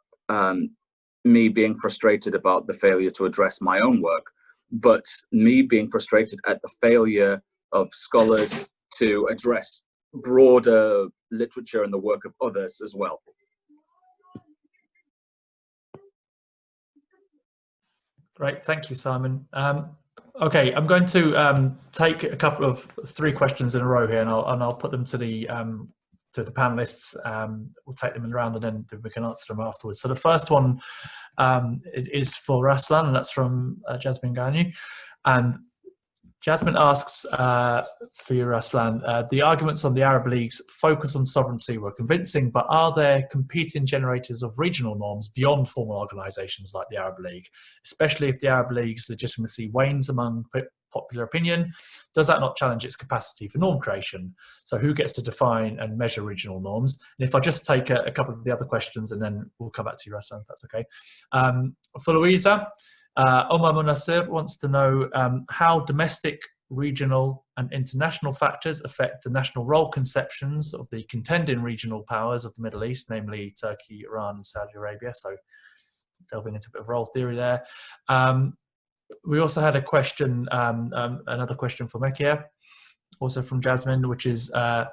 me being frustrated about the failure to address my own work, but me being frustrated at the failure of scholars to address broader literature and the work of others as well. Great, thank you, Simon. Okay, I'm going to take three questions in a row here, and I'll put them to the panelists. We'll take them in round, and then we can answer them afterwards. So the first one is for Raslan, and that's from Jasmine Gagny. And Jasmine asks for you, Raslan, the arguments on the Arab League's focus on sovereignty were convincing, but are there competing generators of regional norms beyond formal organisations like the Arab League, especially if the Arab League's legitimacy wanes among popular opinion? Does that not challenge its capacity for norm creation? So who gets to define and measure regional norms? And if I just take a couple of the other questions and then we'll come back to you, Raslan, if that's okay. For Luíza, Omar Munasir wants to know how domestic, regional and international factors affect the national role conceptions of the contending regional powers of the Middle East, namely Turkey, Iran and Saudi Arabia. So delving into a bit of role theory there. We also had a question, another question for Mekia, also from Jasmine, which is to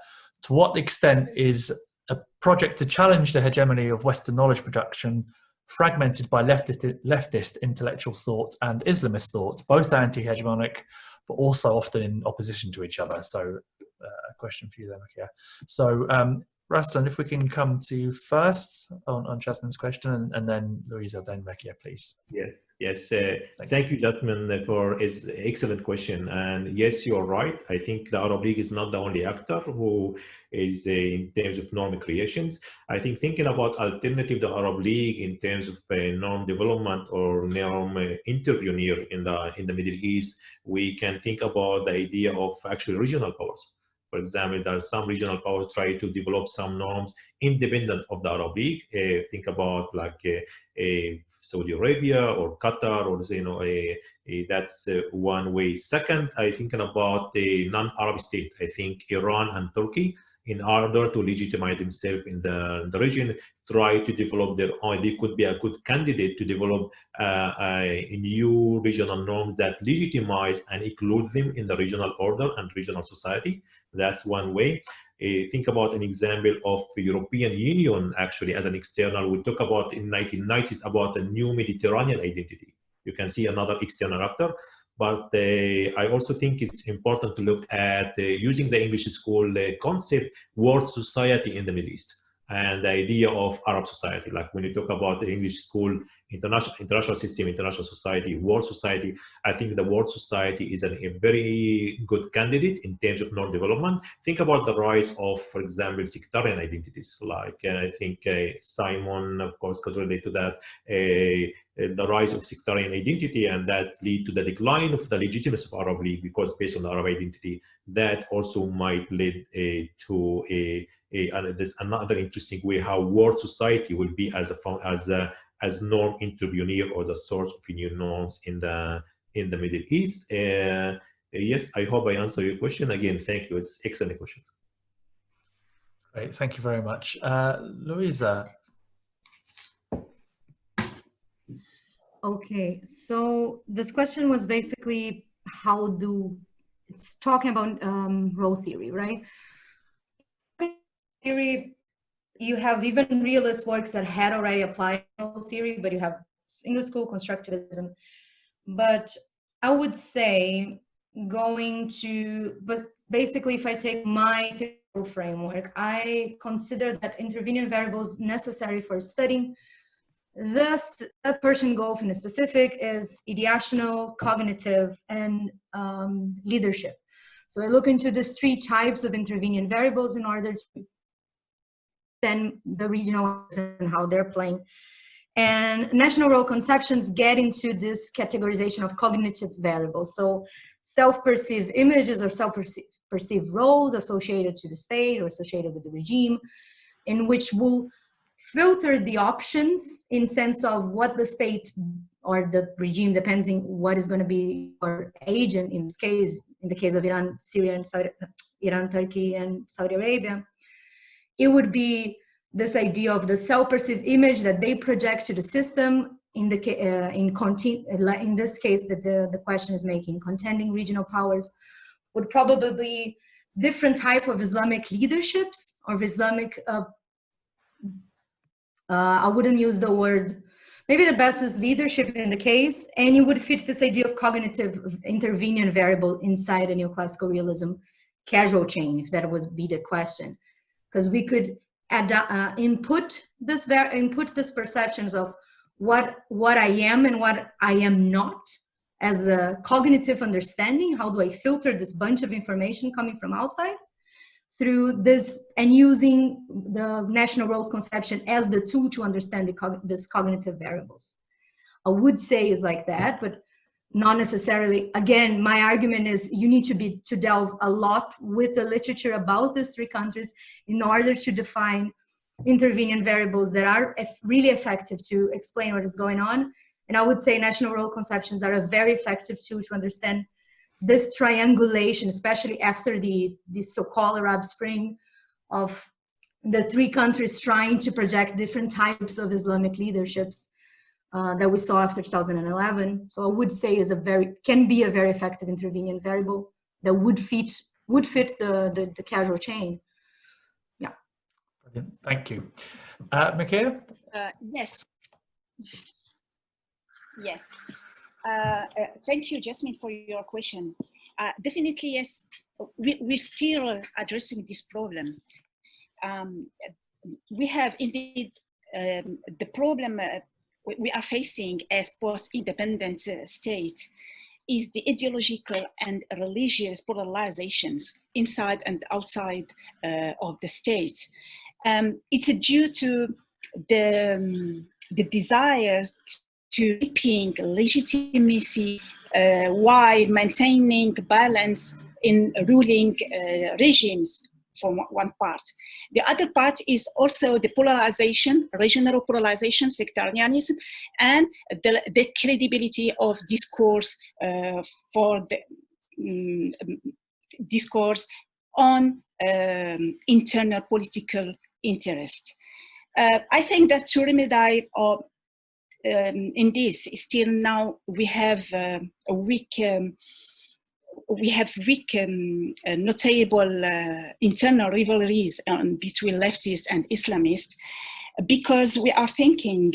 what extent is a project to challenge the hegemony of Western knowledge production fragmented by leftist intellectual thought and Islamist thought, both anti-hegemonic, but also often in opposition to each other? So a question for you there, Mekia. So Raslan, if we can come to you first on Jasmine's question, and then Luíza, then Mekia, please. Yes. Thank you, Jasmine, for his excellent question. And yes, you're right. I think the Arab League is not the only actor who is in terms of norm creations. I think thinking about alternative to Arab League in terms of norm development or norm intervenir in the Middle East, we can think about the idea of actually regional powers. For example, there are some regional powers try to develop some norms independent of the Arab League. Think about like Saudi Arabia or Qatar, or that's one way. Second, I thinking about the non-Arab state. I think Iran and Turkey, in order to legitimize themselves in the region, try to develop their own. They could be a good candidate to develop a new regional norms that legitimize and include them in the regional order and regional society. That's one way. Think about an example of the European Union actually as an external. We talk about in 1990s about a new Mediterranean identity. You can see another external actor. But I also think it's important to look at using the English school concept, world society in the Middle East. and the idea of Arab society. Like when you talk about the English school, international system, international society, world society, I think the world society is a very good candidate in terms of non-development. Think about the rise of, for example, sectarian identities. Like I think Simon, of course, could relate to that. The rise of sectarian identity, and that lead to the decline of the legitimacy of Arab League, because based on the Arab identity, that also might lead to there's another interesting way how world society will be as norm intervener or the source of new norms in the Middle East. Yes, I hope I answer your question. Again, thank you. It's excellent question. Great, thank you very much, Luíza. Okay, so this question was basically it's talking about role theory, right? Theory, you have even realist works that had already applied role theory, but you have English school constructivism. But I would say but basically if I take my theoretical framework, I consider that intervening variables necessary for studying the Persian Gulf in a specific is ideational, cognitive, and leadership. So I look into these three types of intervening variables in order to then the regional and how they're playing. And national role conceptions get into this categorization of cognitive variables. So self-perceived images or self-perceived roles associated to the state or associated with the regime, in which will filter the options in sense of what the state or the regime, depending what is going to be our agent in this case, in the case of Iran, Syria, and Iran, Turkey, and Saudi Arabia, it would be this idea of the self-perceived image that they project to the system in this case that the question is making, contending regional powers would probably be different type of Islamic leaderships or Islamic I wouldn't use the word, maybe the best is leadership in the case, and you would fit this idea of cognitive intervening variable inside a neoclassical realism causal chain, if that would be the question. Because we could input these perceptions of what I am and what I am not as a cognitive understanding. How do I filter this bunch of information coming from outside? Through this, and using the national roles conception as the tool to understand these cognitive variables. I would say is like that, but not necessarily. Again, my argument is you need to delve a lot with the literature about these three countries in order to define intervening variables that are really effective to explain what is going on. And I would say national role conceptions are a very effective tool to understand this triangulation, especially after the so-called Arab Spring, of the three countries trying to project different types of Islamic leaderships that we saw after 2011. So I would say can be a very effective intervening variable that would fit the causal chain. Yeah. Brilliant. Thank you. Mekia? Yes. Yes. Thank you, Jasmine, for your question. Definitely, yes, we're still addressing this problem. We have indeed the problem we are facing as post-independent state is the ideological and religious polarizations inside and outside of the state. It's due to the desire to keeping legitimacy while maintaining balance in ruling regimes from one part. The other part is also the polarization, regional polarization, sectarianism, and the credibility of discourse for the discourse on internal political interest. I think that to remedy in this, still now we have weak notable internal rivalries between leftists and Islamists, because we are thinking,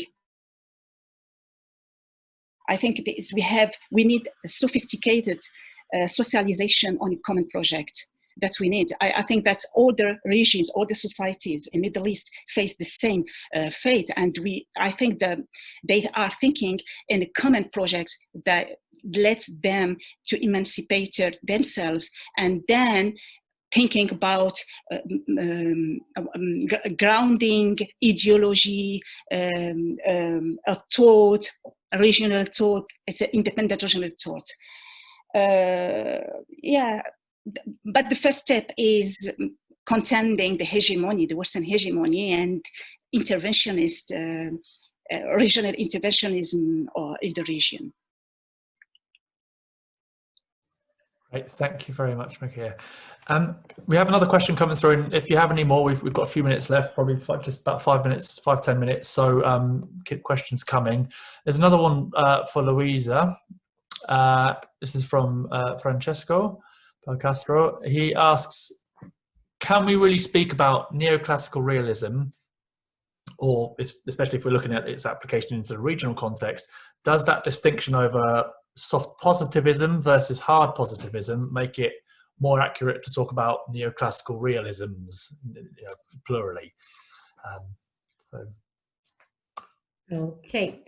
I think we need a sophisticated socialization on a common project. that we need. I think that all the regimes, all the societies in Middle East face the same fate, and I think that they are thinking in a common project that lets them to emancipate themselves, and then thinking about grounding ideology, a thought, a regional thought. It's an independent regional thought. Yeah, but the first step is contending the hegemony, the Western hegemony, and interventionist, regional interventionism in the region. Great, thank you very much, Mekia. We have another question coming through, and if you have any more, we've got a few minutes left, probably just about 5-10 minutes. So keep questions coming. There's another one for Luíza. This is from Francesco Castro. He asks, can we really speak about neoclassical realism, or especially if we're looking at its application into the regional context, does that distinction over soft positivism versus hard positivism make it more accurate to talk about neoclassical realisms, plurally? Okay.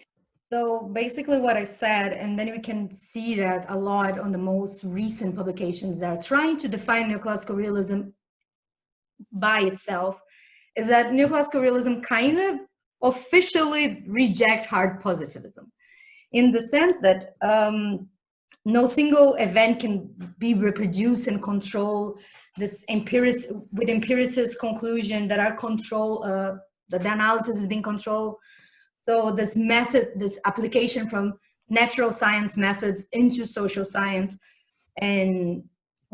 So basically what I said, and then we can see that a lot on the most recent publications that are trying to define neoclassical realism by itself, is that neoclassical realism kind of officially reject hard positivism, in the sense that no single event can be reproduced and control this with empiricist conclusion that our control, that the analysis is being controlled. So this method, this application from natural science methods into social science. And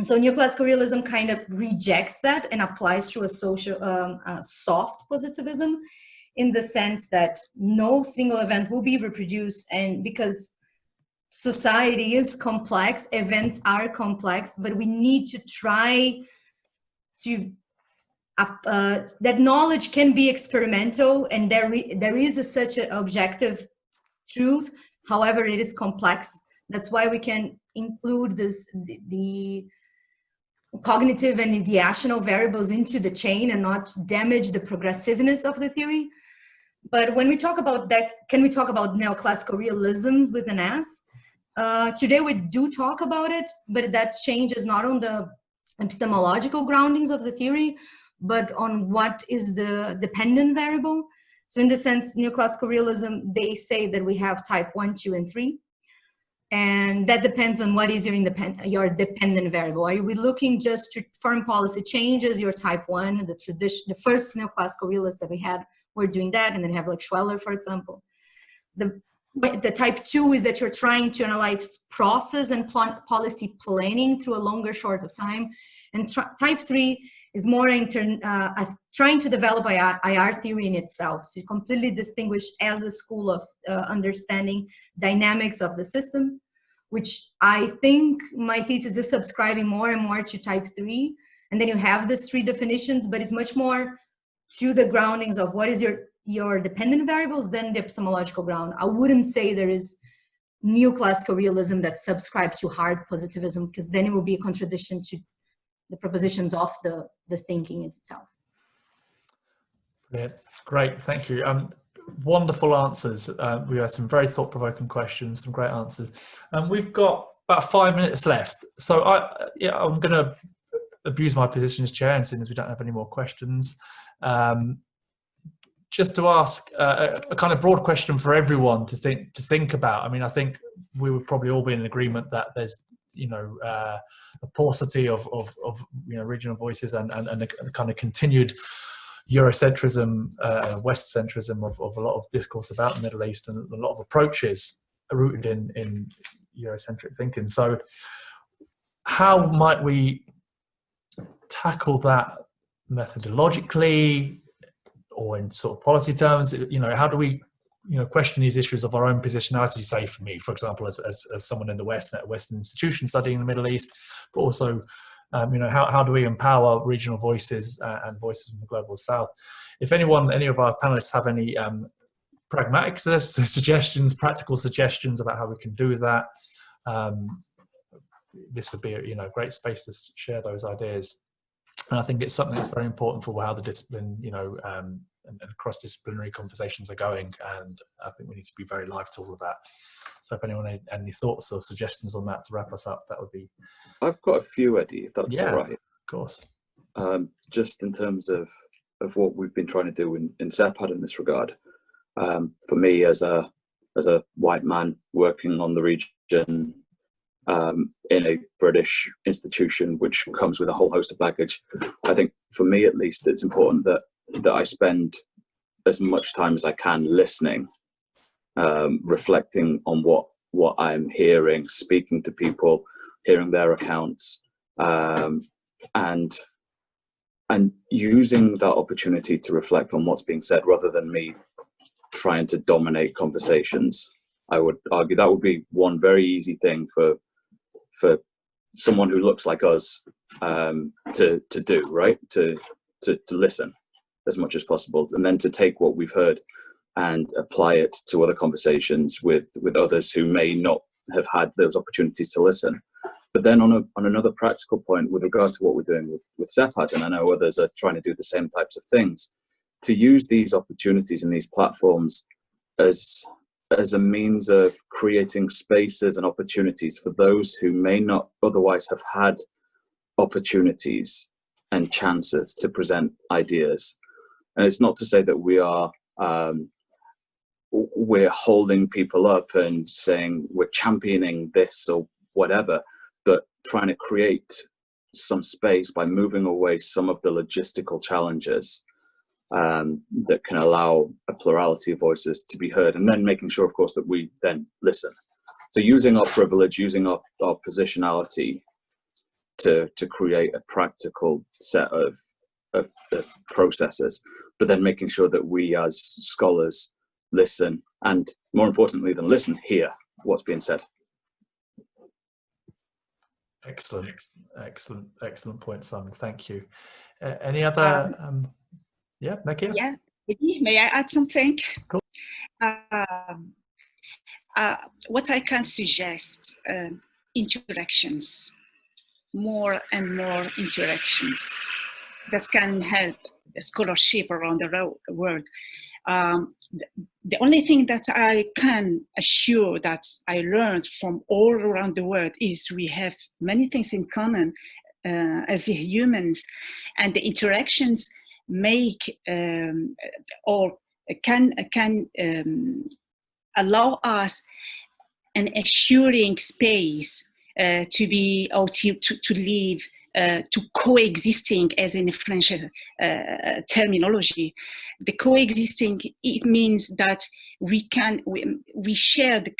so neoclassical realism kind of rejects that and applies to a social, soft positivism, in the sense that no single event will be reproduced, and because society is complex, events are complex, but we need to try to that knowledge can be experimental, and there is such an objective truth. However, it is complex. That's why we can include the cognitive and ideational variables into the chain and not damage the progressiveness of the theory. But when we talk about that, can we talk about neoclassical realisms with an S? Today we do talk about it, but that changes not on the epistemological groundings of the theory, but on what is the dependent variable. So in the sense, neoclassical realism, they say that we have type 1, 2, and 3. And that depends on what is your dependent variable. Are we looking just to foreign policy changes, your type 1, the first neoclassical realists that we had were doing that, and then have like Schweller, for example. The type 2 is that you're trying to analyze process and policy planning through a longer short of time. And type 3 is more trying to develop IR theory in itself. So you completely distinguish as a school of understanding dynamics of the system, which I think my thesis is subscribing more and more to type 3. And then you have these 3 definitions, but it's much more to the groundings of what is your dependent variables than the epistemological ground. I wouldn't say there is neoclassical realism that subscribes to hard positivism, because then it will be a contradiction to the propositions of the thinking itself. Brilliant. Great, thank you. Wonderful answers. We had some very thought-provoking questions, some great answers. We've got about 5 minutes left. So I'm going to abuse my position as chair, and seeing as we don't have any more questions, just to ask a kind of broad question for everyone to think about. I mean, I think we would probably all be in agreement that there's a paucity of regional voices and a kind of continued Eurocentrism, West centrism of a lot of discourse about the Middle East, and a lot of approaches are rooted in Eurocentric thinking. So how might we tackle that methodologically, or in sort of policy terms? How do we question these issues of our own positionality? Say, for me, for example, as someone in the West, at a Western institution studying the Middle East, but also how do we empower regional voices and voices from the global South? If any of our panelists have any pragmatic suggestions, practical suggestions about how we can do that, this would be a great space to share those ideas. And I think it's something that's very important for how the discipline, and cross-disciplinary conversations are going. And I think we need to be very live to all of that. So if anyone had any thoughts or suggestions on that to wrap us up, that would be. I've got a few, Eddie, if that's all right. Of course. Just in terms of what we've been trying to do in SEPAD in this regard. For me, as a white man working on the region in a British institution, which comes with a whole host of baggage, I think for me at least, it's important that I spend as much time as I can listening, reflecting on what I'm hearing, speaking to people, hearing their accounts, and using that opportunity to reflect on what's being said rather than me trying to dominate conversations. I would argue that would be one very easy thing for someone who looks like us to do, right? To listen as much as possible, and then to take what we've heard and apply it to other conversations with others who may not have had those opportunities to listen. But then on another practical point with regard to what we're doing with SEPAD, and I know others are trying to do the same types of things, to use these opportunities and these platforms as a means of creating spaces and opportunities for those who may not otherwise have had opportunities and chances to present ideas. And it's not to say that we're holding people up and saying we're championing this or whatever, but trying to create some space by moving away some of the logistical challenges that can allow a plurality of voices to be heard, and then making sure, of course, that we then listen. So using our privilege, using our positionality to create a practical set of processes, but then making sure that we as scholars listen, and more importantly than listen, hear what's being said. Excellent point, Simon. Thank you. Any other? Mekia? Yeah, may I add something? Cool. What I can suggest, interactions, more and more interactions that can help scholarship around the world. The only thing that I can assure that I learned from all around the world is we have many things in common as humans, and the interactions make or can allow us an assuring space to be or to live, to coexisting, as in French terminology. The coexisting, it means that we share the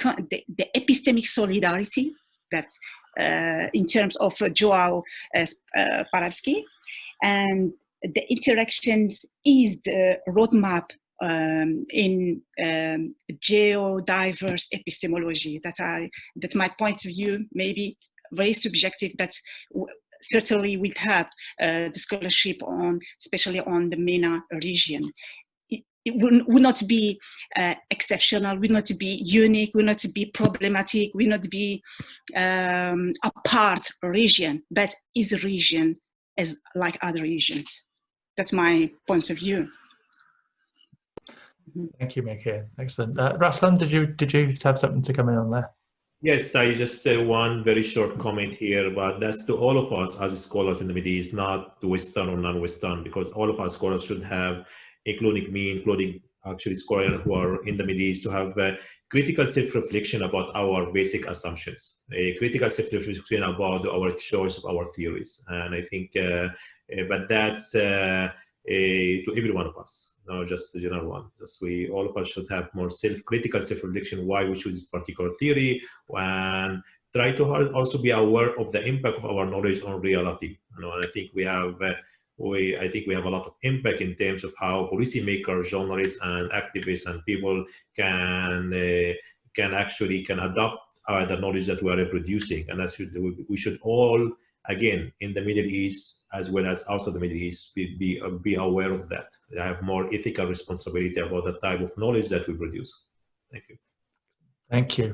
epistemic solidarity that in terms of Joao Paravsky, and the interactions is the roadmap in geodiverse epistemology. That my point of view, maybe very subjective, but certainly we have the scholarship especially on the MENA region. It would not be exceptional, would not be unique, would not be problematic, would not be apart region, but is a region as like other regions. That's my point of view. Thank you, Mekia. Excellent. Raslan, did you have something to come in on there? Yes, I just say one very short comment here, but that's to all of us as scholars in the Middle East, not to Western or non-Western, because all of our scholars should have, including me, including actually scholars who are in the Middle East, to have critical self-reflection about our basic assumptions, a critical self-reflection about our choice of our theories. And I think, but that's to every one of us, not just the general one. Just all of us should have more critical self-reflection why we choose this particular theory, and try to also be aware of the impact of our knowledge on reality. And I think we have a lot of impact in terms of how policymakers, journalists, and activists and people can adopt the knowledge that we are reproducing, and that we should all, again, in the Middle East as well as outside the Middle East, be aware of that. I have more ethical responsibility about the type of knowledge that we produce. Thank you. Thank you.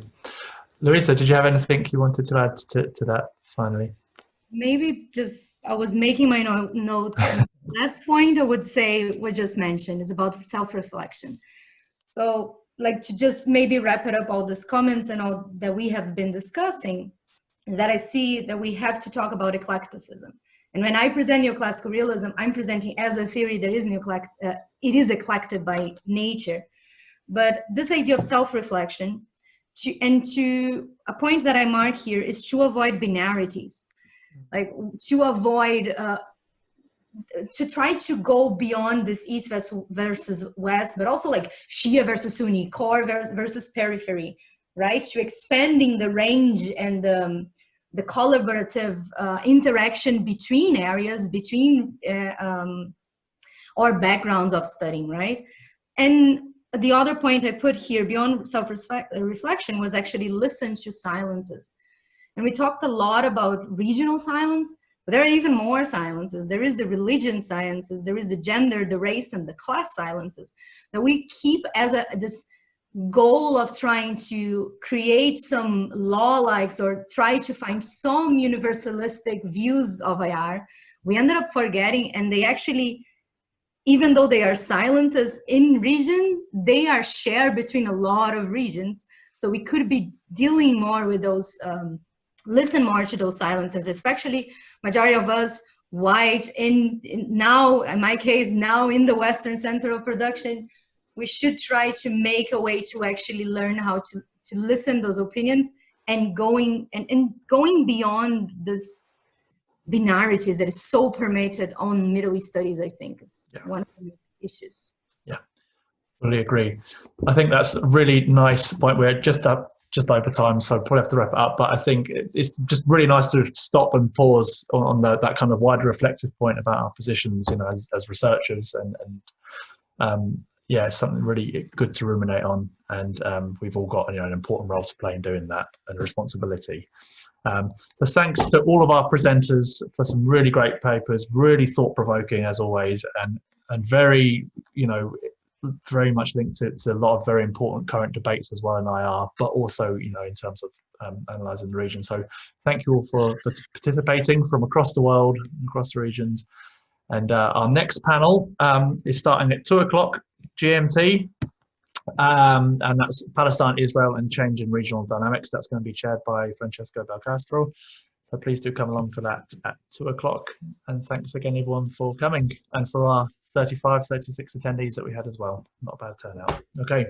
Luíza, did you have anything you wanted to add to that finally? Maybe just, I was making my notes, and last point I would say we just mentioned is about self-reflection. So like to just maybe wrap it up, all these comments and all that we have been discussing, is that I see that we have to talk about eclecticism. And when I present neoclassical realism, I'm presenting as a theory that is it is eclectic by nature. But this idea of self-reflection, to a point that I mark here, is to avoid binarities, like to avoid, to try to go beyond this East versus West, but also like Shia versus Sunni, core versus periphery, right? To expanding the range and the collaborative interaction between areas, between or backgrounds of studying, right? And the other point I put here beyond self-reflection was actually listen to silences. And we talked a lot about regional silence, but there are even more silences. There is the religion silences, there is the gender, the race, and the class silences that we keep as this goal of trying to create some law-likes or try to find some universalistic views of IR. We ended up forgetting, and they actually, even though they are silences in region, they are shared between a lot of regions. So we could be dealing more with those, listen more to those silences, especially majority of us white now, in my case, now in the Western center of production. We should try to make a way to actually learn how to listen those opinions and going beyond this binarities that is so permeated on Middle East studies, I think is one of the issues. Yeah, fully agree. I think that's a really nice point. We're just over time, so probably have to wrap it up. But I think it's just really nice to stop and pause on that kind of wider reflective point about our positions, as researchers, and yeah, something really good to ruminate on. And we've all got an important role to play in doing that, and a responsibility. So thanks to all of our presenters for some really great papers, really thought-provoking as always, and very, very much linked to a lot of very important current debates as well in IR, but also, in terms of analysing the region. So thank you all for participating from across the world, across the regions. And our next panel is starting at 2:00 GMT. And that's Palestine, Israel, and change in regional dynamics. That's going to be chaired by Francesco Belcastro. So please do come along for that at 2:00. And thanks again, everyone, for coming, and for our 35, 36 attendees that we had as well. Not a bad turnout. Okay.